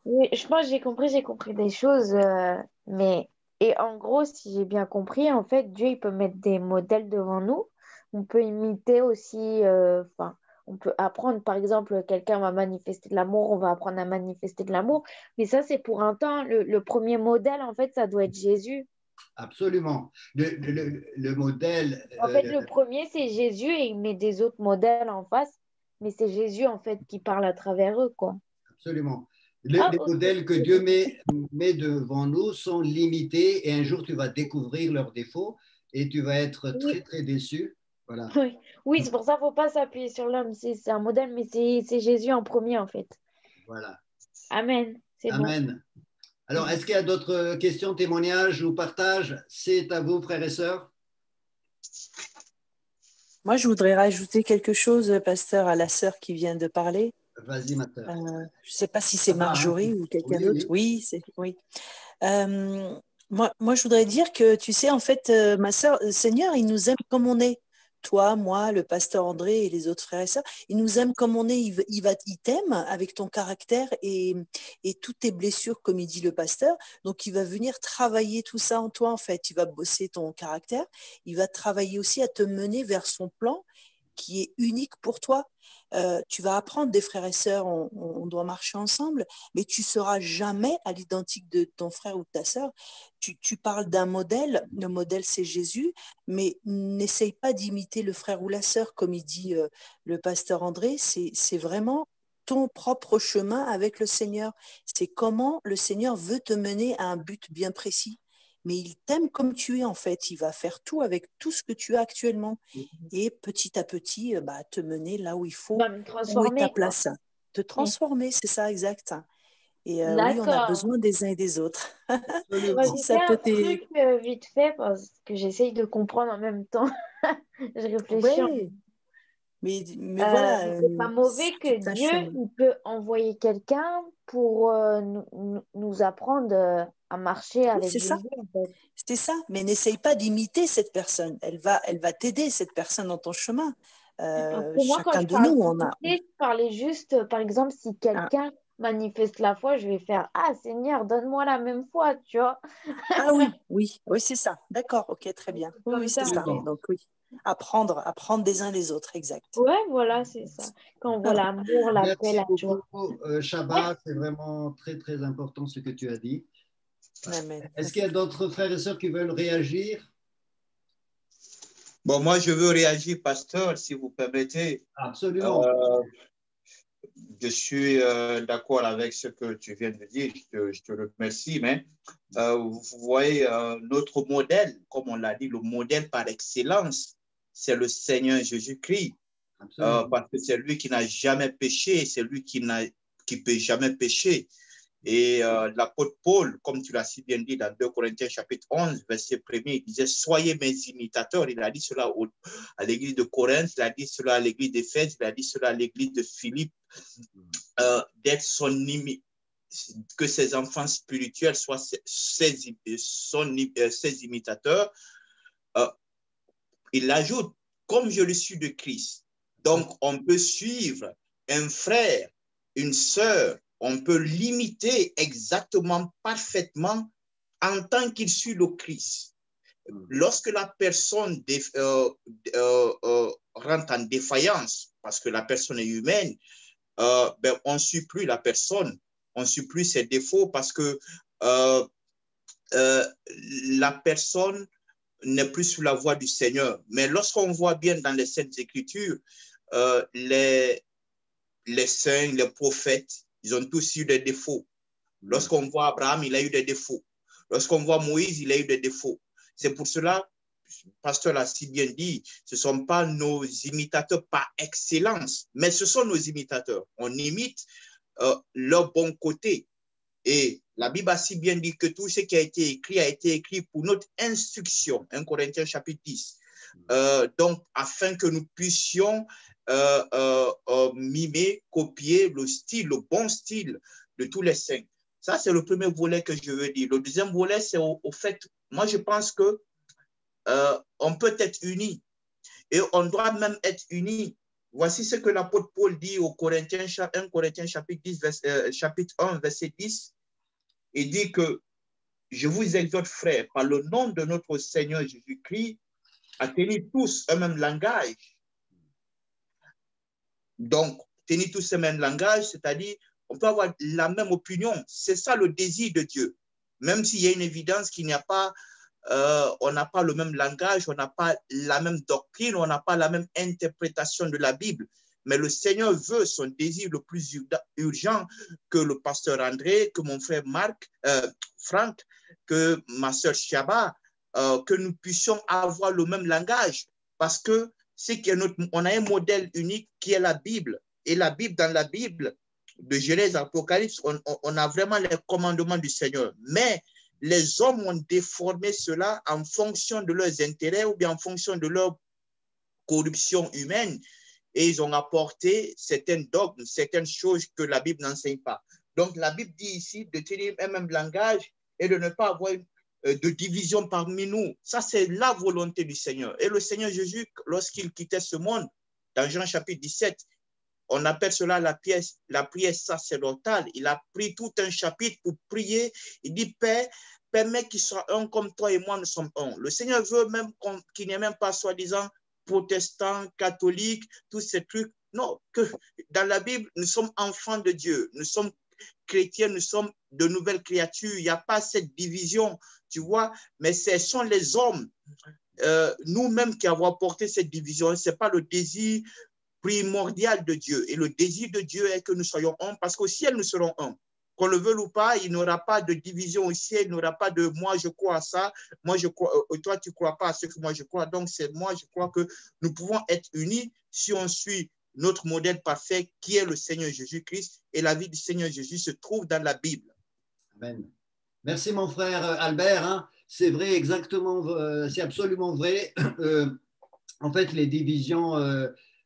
Oui, je pense que j'ai compris des choses, et en gros, si j'ai bien compris, en fait, Dieu, il peut mettre des modèles devant nous. On peut imiter aussi, on peut apprendre, par exemple, quelqu'un va manifester de l'amour, on va apprendre à manifester de l'amour. Mais ça, c'est pour un temps. Le premier modèle, en fait, ça doit être Jésus. Absolument. Le modèle. En fait, le premier, c'est Jésus et il met des autres modèles en face. Mais c'est Jésus, en fait, qui parle à travers eux, quoi. Absolument. Les modèles que Dieu met devant nous sont limités et un jour tu vas découvrir leurs défauts et tu vas être très très déçu. Voilà. Oui, c'est pour ça qu'il ne faut pas s'appuyer sur l'homme. C'est un modèle, mais c'est Jésus en premier en fait. Voilà. Amen. Amen. Bon. Alors, est-ce qu'il y a d'autres questions, témoignages ou partages? C'est à vous, frères et sœurs. Moi, je voudrais rajouter quelque chose, pasteur, à la sœur qui vient de parler. Vas-y, ma sœur. Je ne sais pas si c'est Marjorie ou quelqu'un d'autre. Oui, oui. Moi, je voudrais dire que, tu sais, en fait, ma sœur, le Seigneur, il nous aime comme on est. Toi, moi, le pasteur André et les autres frères et sœurs, il nous aime comme on est. Il t'aime avec ton caractère et toutes tes blessures, comme il dit le pasteur. Donc, il va venir travailler tout ça en toi, en fait. Il va bosser ton caractère. Il va travailler aussi à te mener vers son plan qui est unique pour toi. Tu vas apprendre des frères et sœurs, on doit marcher ensemble, mais tu ne seras jamais à l'identique de ton frère ou de ta sœur. Tu parles d'un modèle, le modèle c'est Jésus, mais n'essaye pas d'imiter le frère ou la sœur, comme il dit le pasteur André, c'est vraiment ton propre chemin avec le Seigneur. C'est comment le Seigneur veut te mener à un but bien précis. Mais il t'aime comme tu es en fait. Il va faire tout avec tout ce que tu as actuellement. Et petit à petit, te mener là où il faut, où est ta place. Te transformer, c'est ça, exact. Et oui, on a besoin des uns et des autres. Si ça peut truc vite fait, parce que j'essaye de comprendre en même temps. Je réfléchis. Ouais. Mais voilà. C'est pas mauvais que Dieu il peut envoyer quelqu'un pour nous apprendre à marcher avec c'est Jésus. Ça. En fait. C'est ça, mais n'essaye pas d'imiter cette personne. Elle va t'aider, cette personne, dans ton chemin. Moi, chacun de nous, on a. Je parlais juste, par exemple, si quelqu'un manifeste la foi, je vais faire « Ah, Seigneur, donne-moi la même foi, tu vois. » Ah oui, c'est ça. D'accord, ok, très bien. Oui, c'est ça. Donc oui, apprendre des uns des autres, exact. Ouais, voilà, c'est ça. Quand on voit l'amour, la paix, la joie. Shabbat, c'est vraiment très, très important ce que tu as dit. Amen. Est-ce qu'il y a d'autres frères et sœurs qui veulent réagir? Bon, moi, je veux réagir, pasteur, si vous permettez. Absolument. Je suis d'accord avec ce que tu viens de dire. Je te remercie. Mais vous voyez, notre modèle, comme on l'a dit, le modèle par excellence, c'est le Seigneur Jésus-Christ. Parce que c'est lui qui n'a jamais péché, c'est lui qui peut jamais pécher. Et l'apôtre Paul, comme tu l'as si bien dit dans 2 Corinthiens chapitre 11, verset 1er, il disait « Soyez mes imitateurs ». Il a dit cela à l'église de Corinthe, il a dit cela à l'église d'Éphèse, il a dit cela à l'église de Philippe, d'être que ses enfants spirituels soient ses imitateurs. Il ajoute « Comme je le suis de Christ ». Donc, on peut suivre un frère, une sœur, on peut l'imiter exactement, parfaitement, en tant qu'il suit le Christ. Lorsque la personne rentre en défaillance, parce que la personne est humaine, ben, on ne suit plus la personne, on ne suit plus ses défauts, parce que la personne n'est plus sous la voie du Seigneur. Mais lorsqu'on voit bien dans les Saintes Écritures, les saints, les prophètes, ils ont tous eu des défauts. Lorsqu'on voit Abraham, il a eu des défauts. Lorsqu'on voit Moïse, il a eu des défauts. C'est pour cela, le pasteur l'a si bien dit, ce ne sont pas nos imitateurs par excellence, mais ce sont nos imitateurs. On imite leur bon côté. Et la Bible a si bien dit que tout ce qui a été écrit pour notre instruction. 1 Corinthiens chapitre 10. Donc, afin que nous puissions mimer, copier le bon style de tous les saints. Ça, c'est le premier volet que je veux dire. Le deuxième volet, c'est au fait, moi, je pense que on peut être unis et on doit même être unis. Voici ce que l'apôtre Paul dit aux Corinthiens, 1 Corinthiens chapitre 1, verset 10. Il dit que je vous exhorte, frères, par le nom de notre Seigneur Jésus-Christ, à tenir tous un même langage. Donc, tenir tous un même langage, c'est-à-dire, on peut avoir la même opinion. C'est ça le désir de Dieu. Même s'il y a une évidence qu'il n'y a pas, on n'a pas le même langage, on n'a pas la même doctrine, on n'a pas la même interprétation de la Bible. Mais le Seigneur veut son désir le plus urgent que le pasteur André, que mon frère Franck, que ma soeur Shaba, que nous puissions avoir le même langage. Parce que on a un modèle unique qui est la Bible. Et la Bible, dans la Bible, de Genèse à Apocalypse, on a vraiment les commandements du Seigneur. Mais les hommes ont déformé cela en fonction de leurs intérêts ou bien en fonction de leur corruption humaine. Et ils ont apporté certains dogmes, certaines choses que la Bible n'enseigne pas. Donc, la Bible dit ici de tenir un même langage et de ne pas avoir de division parmi nous. Ça, c'est la volonté du Seigneur. Et le Seigneur Jésus, lorsqu'il quittait ce monde, dans Jean chapitre 17, on appelle cela la prière sacerdotale. Il a pris tout un chapitre pour prier. Il dit, Père, permets qu'ils soient un comme toi et moi, nous sommes un. Le Seigneur veut même qu'il n'y ait même pas, soi-disant, protestants, catholiques, tous ces trucs. Non, que dans la Bible, nous sommes enfants de Dieu. Nous sommes chrétiens, nous sommes de nouvelles créatures. Il n'y a pas cette division, tu vois. Mais ce sont les hommes, nous-mêmes, qui avons apporté cette division. Ce n'est pas le désir primordial de Dieu. Et le désir de Dieu est que nous soyons un, parce qu'au ciel, nous serons un. Qu'on le veuille ou pas, il n'y aura pas de division au ciel, il n'y aura pas de moi je crois à ça, moi je crois, toi tu ne crois pas à ce que moi je crois. Donc c'est moi je crois que nous pouvons être unis si on suit notre modèle parfait qui est le Seigneur Jésus-Christ, et la vie du Seigneur Jésus se trouve dans la Bible. Amen. Merci mon frère Albert, hein. C'est vrai, exactement, c'est absolument vrai. En fait, les divisions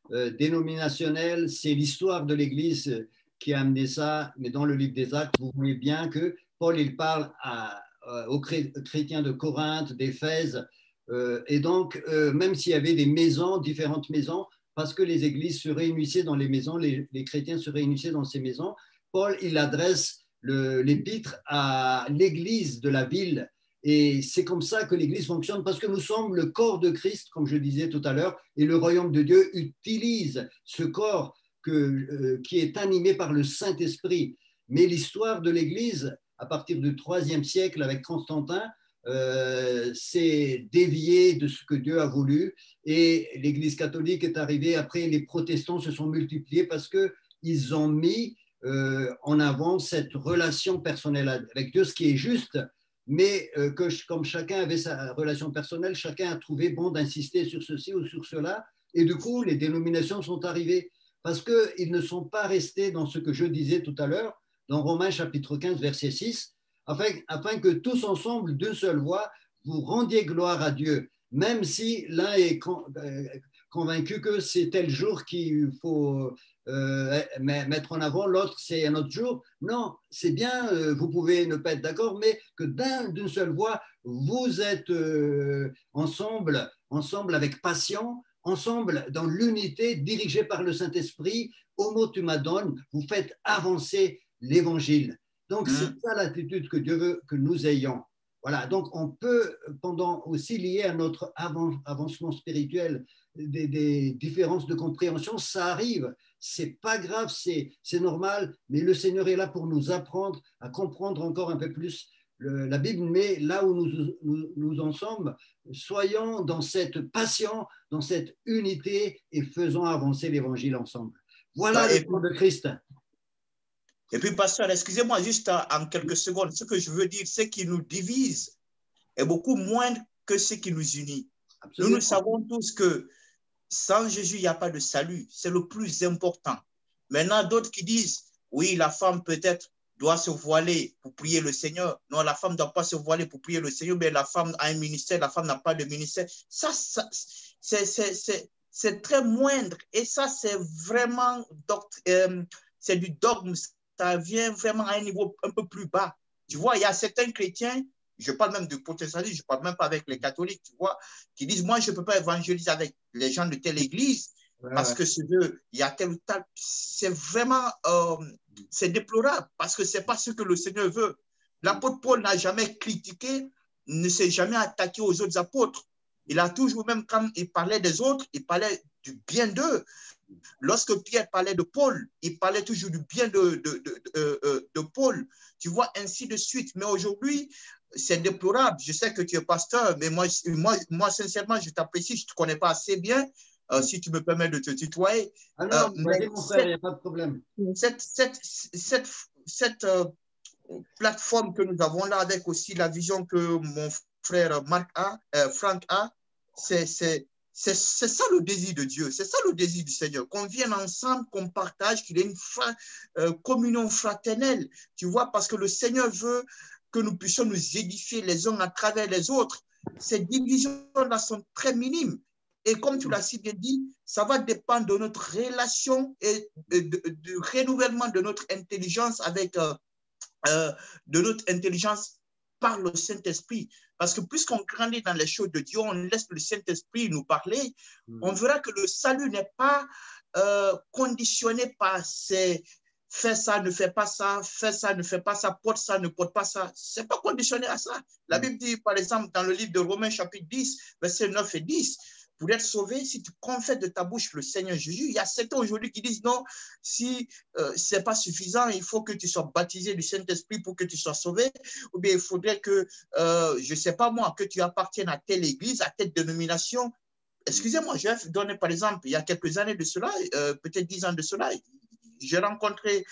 dénominationnelles, c'est l'histoire de l'Église qui a amené ça, mais dans le livre des Actes, vous voyez bien que Paul, il parle aux chrétiens de Corinthe, d'Éphèse, et donc, même s'il y avait des maisons, différentes maisons, parce que les églises se réunissaient dans les maisons, les chrétiens se réunissaient dans ces maisons, Paul, il adresse l'épître à l'église de la ville, et c'est comme ça que l'église fonctionne, parce que nous sommes le corps de Christ, comme je disais tout à l'heure, et le royaume de Dieu utilise ce corps qui est animé par le Saint-Esprit. Mais l'histoire de l'Église, à partir du IIIe siècle avec Constantin, s'est dévié de ce que Dieu a voulu et l'Église catholique est arrivée. Après, les protestants se sont multipliés parce qu'ils ont mis en avant cette relation personnelle avec Dieu, ce qui est juste, mais comme chacun avait sa relation personnelle, chacun a trouvé bon d'insister sur ceci ou sur cela. Et du coup, les dénominations sont arrivées parce qu'ils ne sont pas restés dans ce que je disais tout à l'heure, dans Romains chapitre 15, verset 6, afin que tous ensemble, d'une seule voix, vous rendiez gloire à Dieu, même si l'un est convaincu que c'est tel jour qu'il faut mettre en avant, l'autre c'est un autre jour. Non, c'est bien, vous pouvez ne pas être d'accord, mais que d'une seule voix, vous êtes ensemble avec passion, ensemble dans l'unité, dirigée par le Saint-Esprit, au mot tu m'adonnes, vous faites avancer l'évangile. Donc, c'est ça l'attitude que Dieu veut que nous ayons. Voilà, donc on peut, pendant aussi lié à notre avancement spirituel, des différences de compréhension, ça arrive. C'est pas grave, c'est normal, mais le Seigneur est là pour nous apprendre à comprendre encore un peu plus la Bible, mais là où nous en sommes, soyons dans cette passion, dans cette unité et faisons avancer l'évangile ensemble. Voilà le plan de Christ. Et puis, pasteur, excusez-moi juste en quelques secondes, ce que je veux dire, ce qui nous divise est beaucoup moindre que ce qui nous unit. Absolument. Nous savons tous que sans Jésus, il n'y a pas de salut. C'est le plus important. Maintenant, d'autres qui disent, oui, la femme peut-être doit se voiler pour prier le Seigneur. Non, la femme ne doit pas se voiler pour prier le Seigneur, mais la femme a un ministère, la femme n'a pas de ministère. Ça c'est très moindre. Et ça, c'est vraiment c'est du dogme. Ça vient vraiment à un niveau un peu plus bas. Tu vois, il y a certains chrétiens, je parle même du protestantisme, je ne parle même pas avec les catholiques, tu vois, qui disent, moi, je ne peux pas évangéliser avec les gens de telle église parce que il y a tel ou tel. C'est vraiment, c'est déplorable parce que ce n'est pas ce que le Seigneur veut. L'apôtre Paul n'a jamais critiqué, ne s'est jamais attaqué aux autres apôtres. Il a toujours, même quand il parlait des autres, il parlait du bien d'eux. Lorsque Pierre parlait de Paul, il parlait toujours du bien de Paul. Tu vois, ainsi de suite. Mais aujourd'hui, c'est déplorable. Je sais que tu es pasteur, mais moi sincèrement, je t'apprécie. Je ne te connais pas assez bien. Si tu me permets de te tutoyer. Ah non, vas-y, mon frère, il n'y a pas de problème. Cette plateforme que nous avons là, avec aussi la vision que mon frère Franck a, c'est ça le désir de Dieu, c'est ça le désir du Seigneur, qu'on vienne ensemble, qu'on partage, qu'il y ait une communion fraternelle, tu vois, parce que le Seigneur veut que nous puissions nous édifier les uns à travers les autres. Ces divisions-là sont très minimes. Et comme tu l'as si bien dit, ça va dépendre de notre relation et du renouvellement de notre intelligence de notre intelligence par le Saint-Esprit. Parce que puisqu'on grandit dans les choses de Dieu, on laisse le Saint-Esprit nous parler, on verra que le salut n'est pas conditionné par ces fais ça, ne fais pas ça, fais ça, ne fais pas ça, porte ça, ne porte pas ça. Ce n'est pas conditionné à ça. La Bible dit, par exemple, dans le livre de Romains, chapitre 10, versets 9 et 10, pour être sauvé, si tu confesses de ta bouche le Seigneur Jésus, il y a certains aujourd'hui qui disent non, si ce n'est pas suffisant, il faut que tu sois baptisé du Saint-Esprit pour que tu sois sauvé, ou bien il faudrait que, je ne sais pas moi, que tu appartiennes à telle église, à telle dénomination. Excusez-moi, je vais donner par exemple, il y a quelques années de cela, peut-être 10 ans de cela, j'ai rencontré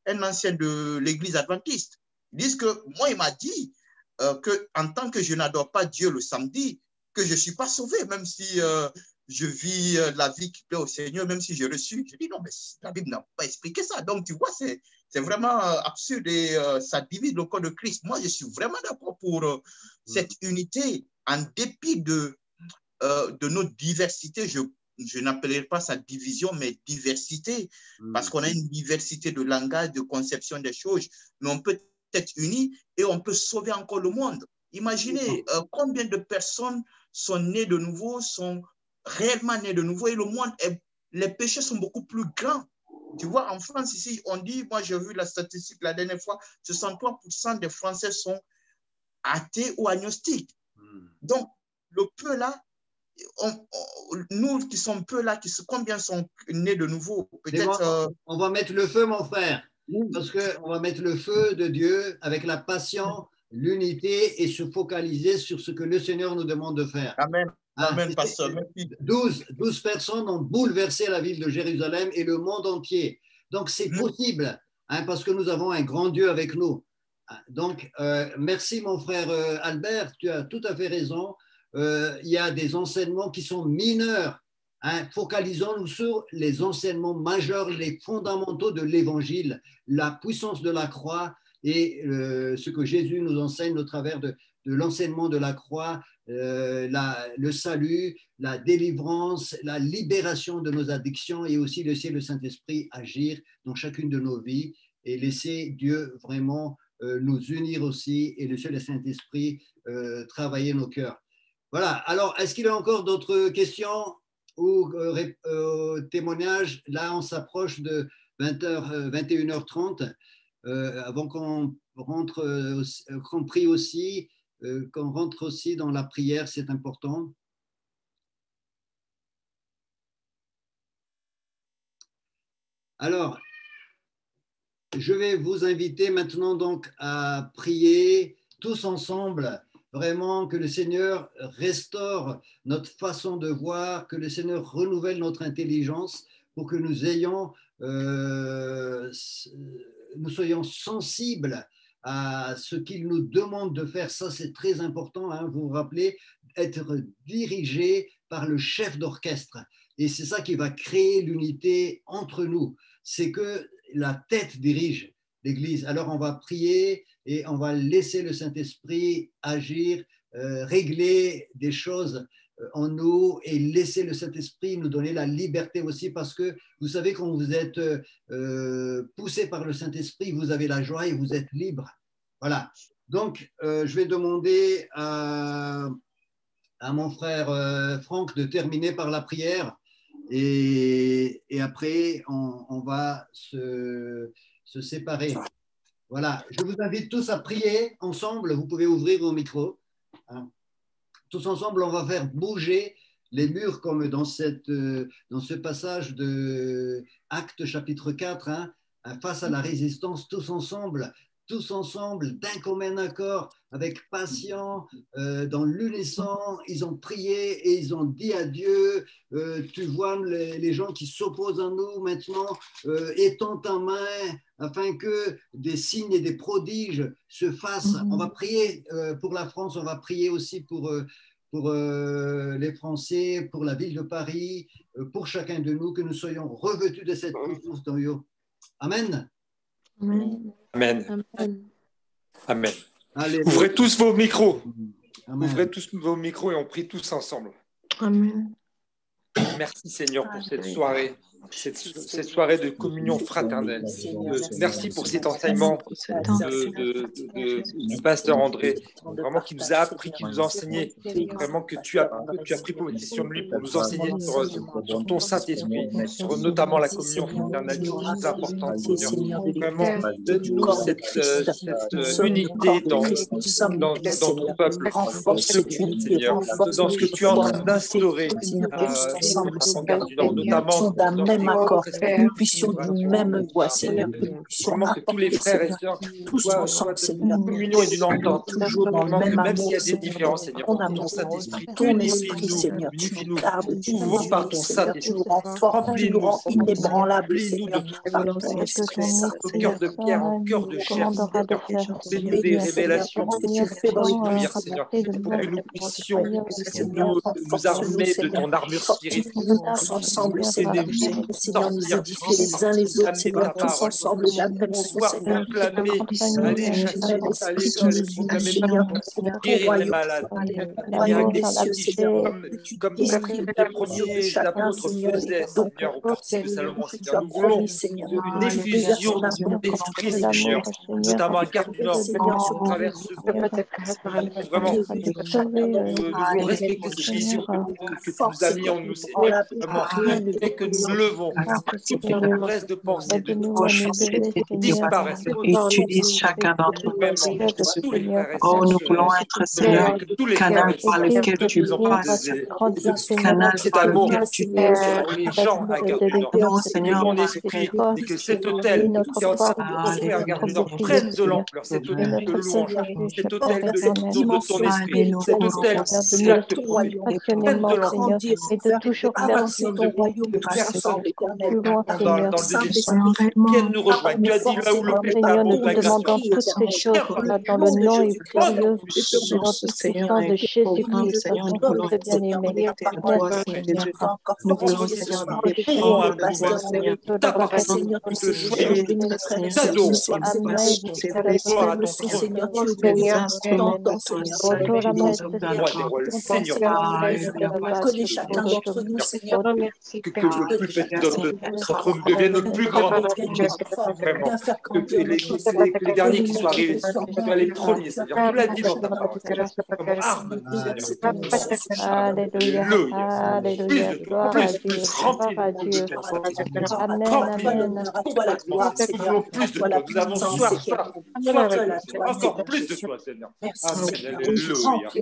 un ancien de l'église adventiste. Ils disent que moi, il m'a dit qu'en tant que je n'adore pas Dieu le samedi, que je ne suis pas sauvé, même si je vis la vie qui plaît au Seigneur, même si j'ai reçu. Je dis non, mais la Bible n'a pas expliqué ça. Donc, tu vois, c'est vraiment absurde et ça divise le corps de Christ. Moi, je suis vraiment d'accord pour cette unité, en dépit de notre diversité. Je n'appellerai pas ça division, mais diversité, parce qu'on a une diversité de langage, de conception des choses, mais on peut être unis et on peut sauver encore le monde. Imaginez combien de personnes sont nées de nouveau, sont réellement nées de nouveau, et le monde, les péchés sont beaucoup plus grands. Tu vois, en France, ici, on dit, moi j'ai vu la statistique la dernière fois, 63% des Français sont athées ou agnostiques. Donc, le peu là, nous qui sommes peu là, combien sont nés de nouveau? Peut-être. On va mettre le feu, mon frère, parce qu'on va mettre le feu de Dieu avec la passion l'unité et se focaliser sur ce que le Seigneur nous demande de faire. Amen. Amen, pasteur. 12 personnes ont bouleversé la ville de Jérusalem et le monde entier. Donc, c'est possible, parce que nous avons un grand Dieu avec nous. Donc, merci mon frère Albert, tu as tout à fait raison. Il y a des enseignements qui sont mineurs. Focalisons-nous sur les enseignements majeurs, les fondamentaux de l'Évangile, la puissance de la croix et ce que Jésus nous enseigne au travers de l'enseignement de la croix, le salut, la délivrance, la libération de nos addictions et aussi laisser le Saint-Esprit agir dans chacune de nos vies et laisser Dieu vraiment nous unir aussi et laisser le Saint-Esprit travailler nos cœurs. Voilà, alors est-ce qu'il y a encore d'autres questions ou témoignages? Là, on s'approche de 21h30. Avant qu'on rentre, qu'on prie aussi, qu'on rentre aussi dans la prière, c'est important. Alors, je vais vous inviter maintenant donc à prier tous ensemble, vraiment que le Seigneur restaure notre façon de voir, que le Seigneur renouvelle notre intelligence pour que nous soyons sensibles à ce qu'il nous demande de faire. Ça, c'est très important, vous vous rappelez, être dirigé par le chef d'orchestre. Et c'est ça qui va créer l'unité entre nous. C'est que la tête dirige l'Église. Alors, on va prier et on va laisser le Saint-Esprit agir, régler des choses en nous et laisser le Saint-Esprit nous donner la liberté aussi, parce que vous savez, quand vous êtes poussé par le Saint-Esprit, vous avez la joie et vous êtes libre. Voilà. Donc, je vais demander à mon frère Franck de terminer par la prière et après, on va se séparer. Voilà. Je vous invite tous à prier ensemble. Vous pouvez ouvrir vos micros. Tous ensemble, on va faire bouger les murs comme dans ce passage de Actes chapitre 4, face à la résistance, tous ensemble, d'un commun accord, avec passion, dans l'unisson, ils ont prié et ils ont dit à Dieu, tu vois les gens qui s'opposent à nous maintenant, étends ta main afin que des signes et des prodiges se fassent. On va prier pour la France, on va prier aussi pour les Français, pour la ville de Paris, pour chacun de nous, que nous soyons revêtus de cette puissance d'en haut. Amen. Amen. Amen. Amen. Allez, ouvrez tous vos micros. Amen. Ouvrez tous vos micros et on prie tous ensemble. Amen. Merci Seigneur pour cette soirée. Cette soirée de communion fraternelle. Merci pour cet enseignement du pasteur André, vraiment qui nous a appris, qui nous a enseigné, vraiment que tu as pris position de lui pour nous enseigner sur ton Saint-Esprit, sur notamment la communion fraternelle, qui est importante, Seigneur. Vraiment, donne-nous cette unité dans ton peuple, dans ce groupe, Seigneur, dans ce que tu es en train d'instaurer, notamment même accord, que nous puissions d'une même voix, Seigneur, que nous puissions vraiment que tous les frères et sœurs tous ensemble, Seigneur, communion et d'une entente, toujours dans le même même s'il y a amour, des différences, Seigneur, ton Saint-Esprit, ton esprit, Seigneur, tu nous gardes, tu nous par ton Seigneur, tu nous Saint-Esprit, renforces, tu nous rends inébranlables, remplis-nous Seigneur, de par ton esprit saint, ton cœur de pierre en cœur de chair, fais-nous des révélations ce que tu fais dans les prières, Seigneur, pour que nous puissions nous armer de ton armure spirituelle, tous ensemble, Seigneur, Seigneur, nous édifier les uns les autres, Seigneur, tous ensemble, la même chose, Seigneur, aller chasser, l'esprit qui nous unit, Seigneur, pour ton royaume, royaume des cieux, Seigneur, comme les premiers apôtres faisaient, Seigneur, au portique de Salomon, Seigneur, nous voulons une effusion de ton esprit, Seigneur, notamment à Gare du Nord, à travers ce vraiment, nous voulons respecter cette vision que tu nous as mis en nous, Seigneur, vraiment, et que nous devons que reste de pensée, de disparaisse. Utilise chacun d'entre nous, Seigneur Jésus. Oh, nous voulons être, Seigneur, canal par lequel tu passes, canal par lequel tu les gens à non, Seigneur, mon esprit, et que cet hôtel qui est en train de construire, prenne de l'ampleur, cet hôtel de louange, cet hôtel de ton esprit, cet hôtel d'acte prenne de l'ampleur. Et de toujours avancer ton royaume ensemble, éternel. Dans le désespoir, viens nous rejoindre. Tu as dit là où le pétard Seigneur, nous monte, vous demandons toutes ces choses dans le nom et glorieux et dans toute puissance de Jésus-Christ, notre bien-aimé. Merci, Seigneur. Nous voulons, Seigneur, Seigneur, tu sais, Seigneur, connais chacun d'entre nous, Seigneur. Que le plus petit d'entre nous devienne le plus grand. Vraiment. Que les derniers qui soient arrivés soient les premiers. C'est-à-dire, tu l'as dit dans ta parole. Comme arme. Alléluia. Alléluia. Gloire à Dieu. Gloire à Dieu. Amen. Amen. Nous voulons plus de toi. Nous avons soif. Encore plus de toi, Seigneur.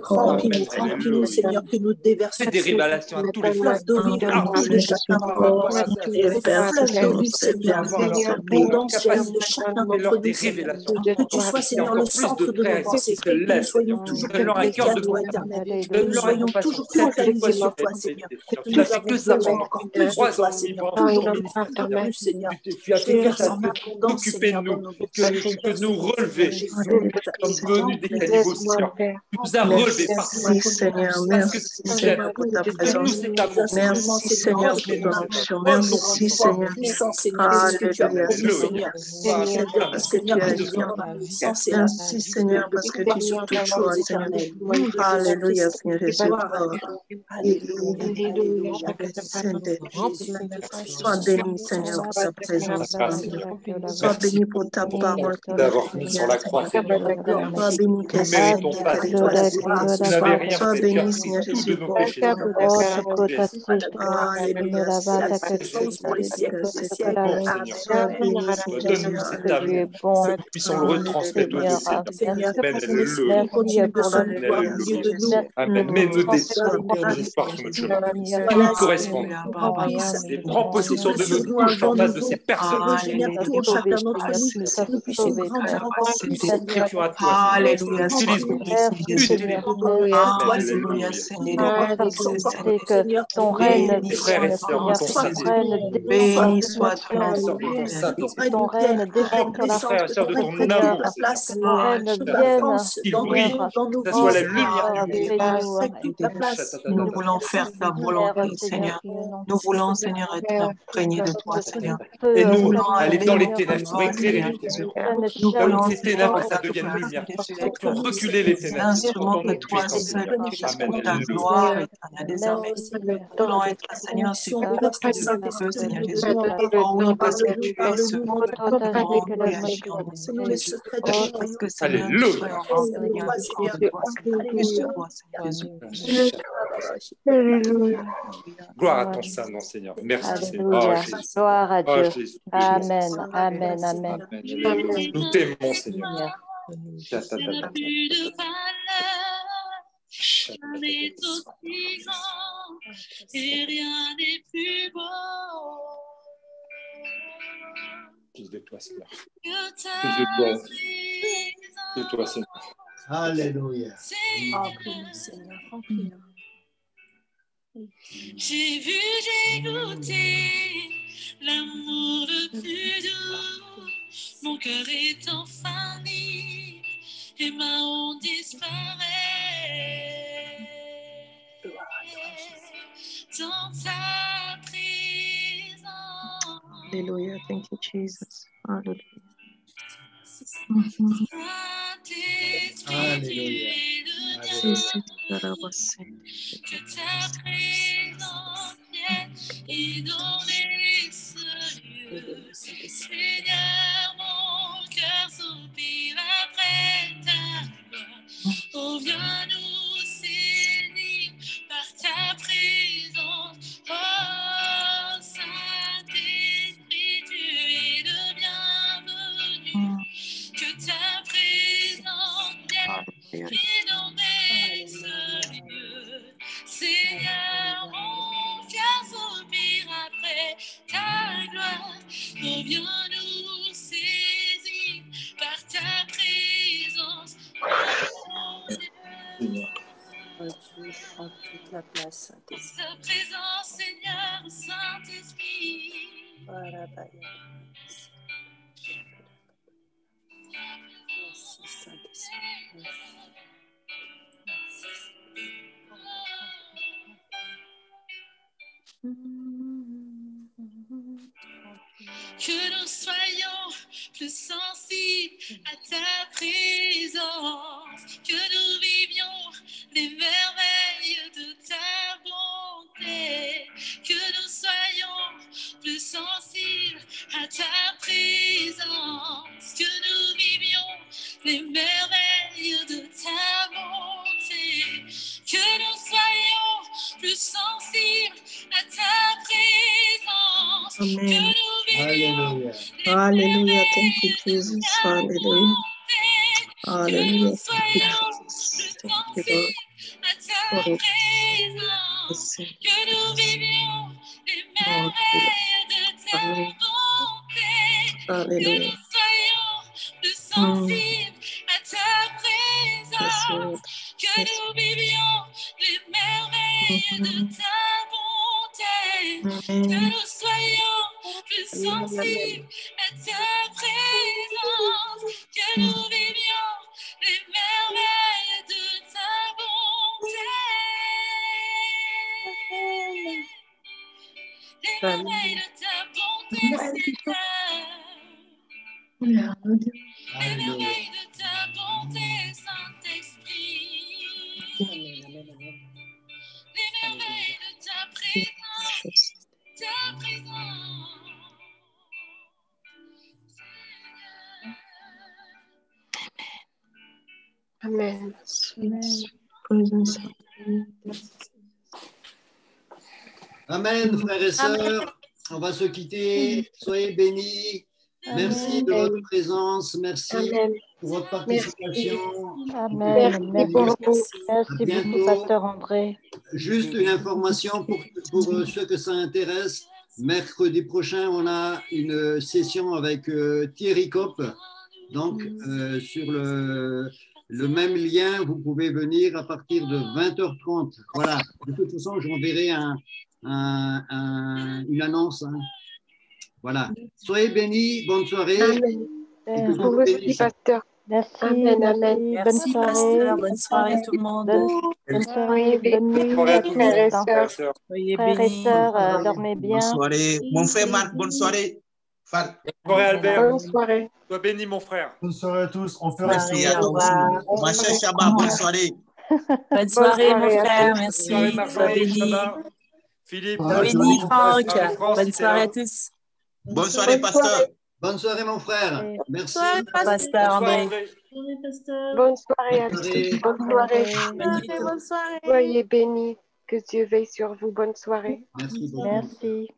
Remplis-nous, Seigneur, que nous déversons. Fais des révélations à tous les fleuves de vie dans la vie de chacun d'entre nous. Fleuve de vie, Seigneur, abondance sur la vie de chacun d'entre nous, Seigneur. Que tu sois, Seigneur, le centre de nos pensées, que nous soyons toujours connectés à toi, éternel. Que nous soyons toujours focalisés sur toi, Seigneur. Que nous avons besoin encore plus de toi, Seigneur. Toujours plus, Seigneur. Déverse en abondance, Seigneur, dans nos vies. Que nous relever comme venus des caniveaux, Seigneur. Tu nous as relevés Merci, Seigneur. Merci, Seigneur, pour ta présence. Merci, Seigneur, pour ton action. Merci, Seigneur. Alléluia. Parce que tu agis. Merci, Seigneur, parce que tu es toutes choses, Seigneur. Alléluia, Seigneur Jésus. Sois béni, Seigneur, pour ta présence. Sois béni pour ta parole. D'avoir mis sur la croix. Sois béni, sois béni, Seigneur Jésus. Que puissons le retransmettre aux autres. Amen. Mets-nous des espoirs sur notre chemin. Nous correspondons. Et prends possession de nos bouches en face de ces personnes. Confions à toi. Alléluia. Alléluia, que ton règne frères béni soit ton nom. Ton règne descende sur la frères et sœurs de ton amour. Qu'il brille, que ce soit la lumière. Nous voulons faire ta volonté, Seigneur. Nous voulons, Seigneur, être imprégnés de toi, Seigneur. Et nous voulons aller dans les ténèbres pour éclairer les ténèbres. Nous voulons ces ténèbres, ça devienne lumière. Pour reculer les ténèbres. L'instrument que toi seul pour ta gloire éternelle désormais. Nous voulons être, Seigneur, si tu veux, Seigneur Jésus. Oh oui, parce que tu es ce parce que Seigneur, nous soyons plus de toi, Seigneur Jésus. Gloire à ton Saint-Nom, Seigneur. Merci, Seigneur. Gloire à Dieu. Jésus. Amen. Amen. Amen. Nous t'aimons, Seigneur. Rien n'est aussi grand et rien n'est plus beau. Plus de toi, Seigneur. Plus de toi, Seigneur. Alléluia. Remplis-nous, Seigneur. Remplis-nous. J'ai vu, j'ai goûté l'amour le plus doux. Mon cœur est enfani et ma honte disparaît. Dans ta présence. Alléluia. Thank you, Jesus. Alléluia. Alléluia. Que ta présence vienne inonder ce lieu. Seigneur, mon cœur soupire après ta gloire. Oh, viens nous saisir par ta présence. Oh, Saint inonder ce lieu. Seigneur, on vient soupir après ta gloire. Reviens-nous saisir par ta présence. Dieu, prends toute la place, Saint-Esprit. Ta présence, Seigneur, Saint-Esprit. Merci, Saint-Esprit. Que nous soyons plus sensibles à ta présence, que nous vivions les merveilles de ta bonté, que nous soyons plus sensibles à ta présence, que nous vivions les merveilles de ta bonté, que nous soyons plus sensibles à ta présence, Amen. que nous vivions Alléluia. Hallelujah. Thank you, Jesus. Hallelujah. que Hallelujah. nous Thank you, soyons Jesus. plus Thank you, Lord. sensibles à ta Lord, présence, bless que nous vivions les Lord, merveilles de ta Amen. bonté, que Hallelujah. nous soyons plus Mm. sensibles à ta Yes, Lord. présence, que Yes. nous vivions les merveilles de ta bonté, que Amen. nous soyons plus sensibles à ta présence, que nous vivions les merveilles de ta bonté. Les merveilles de ta bonté, Seigneur. Les merveilles de ta bonté, Saint-Esprit. Les merveilles de ta présence, ta présence. Amen. Presence. Amen, frères et sœurs. On va se quitter. Soyez bénis. Merci de votre présence. Merci Amen. pour votre participation. Amen. Merci beaucoup. Merci beaucoup, bientôt. Pasteur André. Juste une information pour ceux que ça intéresse. Mercredi prochain, on a une session avec Thierry Kopp. Donc, sur le même lien, vous pouvez venir à partir de 20h30. Voilà. De toute façon, j'enverrai une annonce. Hein. Voilà. Soyez bénis. Bonne soirée. Amen. Et que Dieu Vous vous aussi, bénisse. pasteur. Merci, Amen, merci. amen. Bonne Merci, soirée. pasteur. Bonne soirée, tout le monde. Bonne soirée, bonne nuit Bonne soirée à à tous. tous, Frères et Hein. sœurs. Soyez Frères et bénis. sœurs, dormez Bonne bien. soirée. Mon frère Marc, bonne soirée. Bonne soirée, Albert. Bonne soirée. Sois béni, mon frère. Bonne soirée à tous. On fera Merci Soirée, à au toi aussi. revoir. Ma chère Chaba, bonne soirée. Bonne soirée, mon soirée à frère. tous. Bonne soirée, Merci. Sois Marjorie, béni. Chaba. Philippe, Sois Sois bonne béni, soirée. Franck. France, Bonne si t'es soirée là. à tous. Bonne soirée, Bonne pasteur. soirée. Bonne soirée, mon frère. Merci. Pasteur Bonsoir, André. André. Bonne soirée à Bonne tous. soirée. Bonne soirée. Bonne nuit, tout le monde. Soyez bénis. Que Dieu veille sur vous. Bonne soirée. Merci beaucoup. Merci.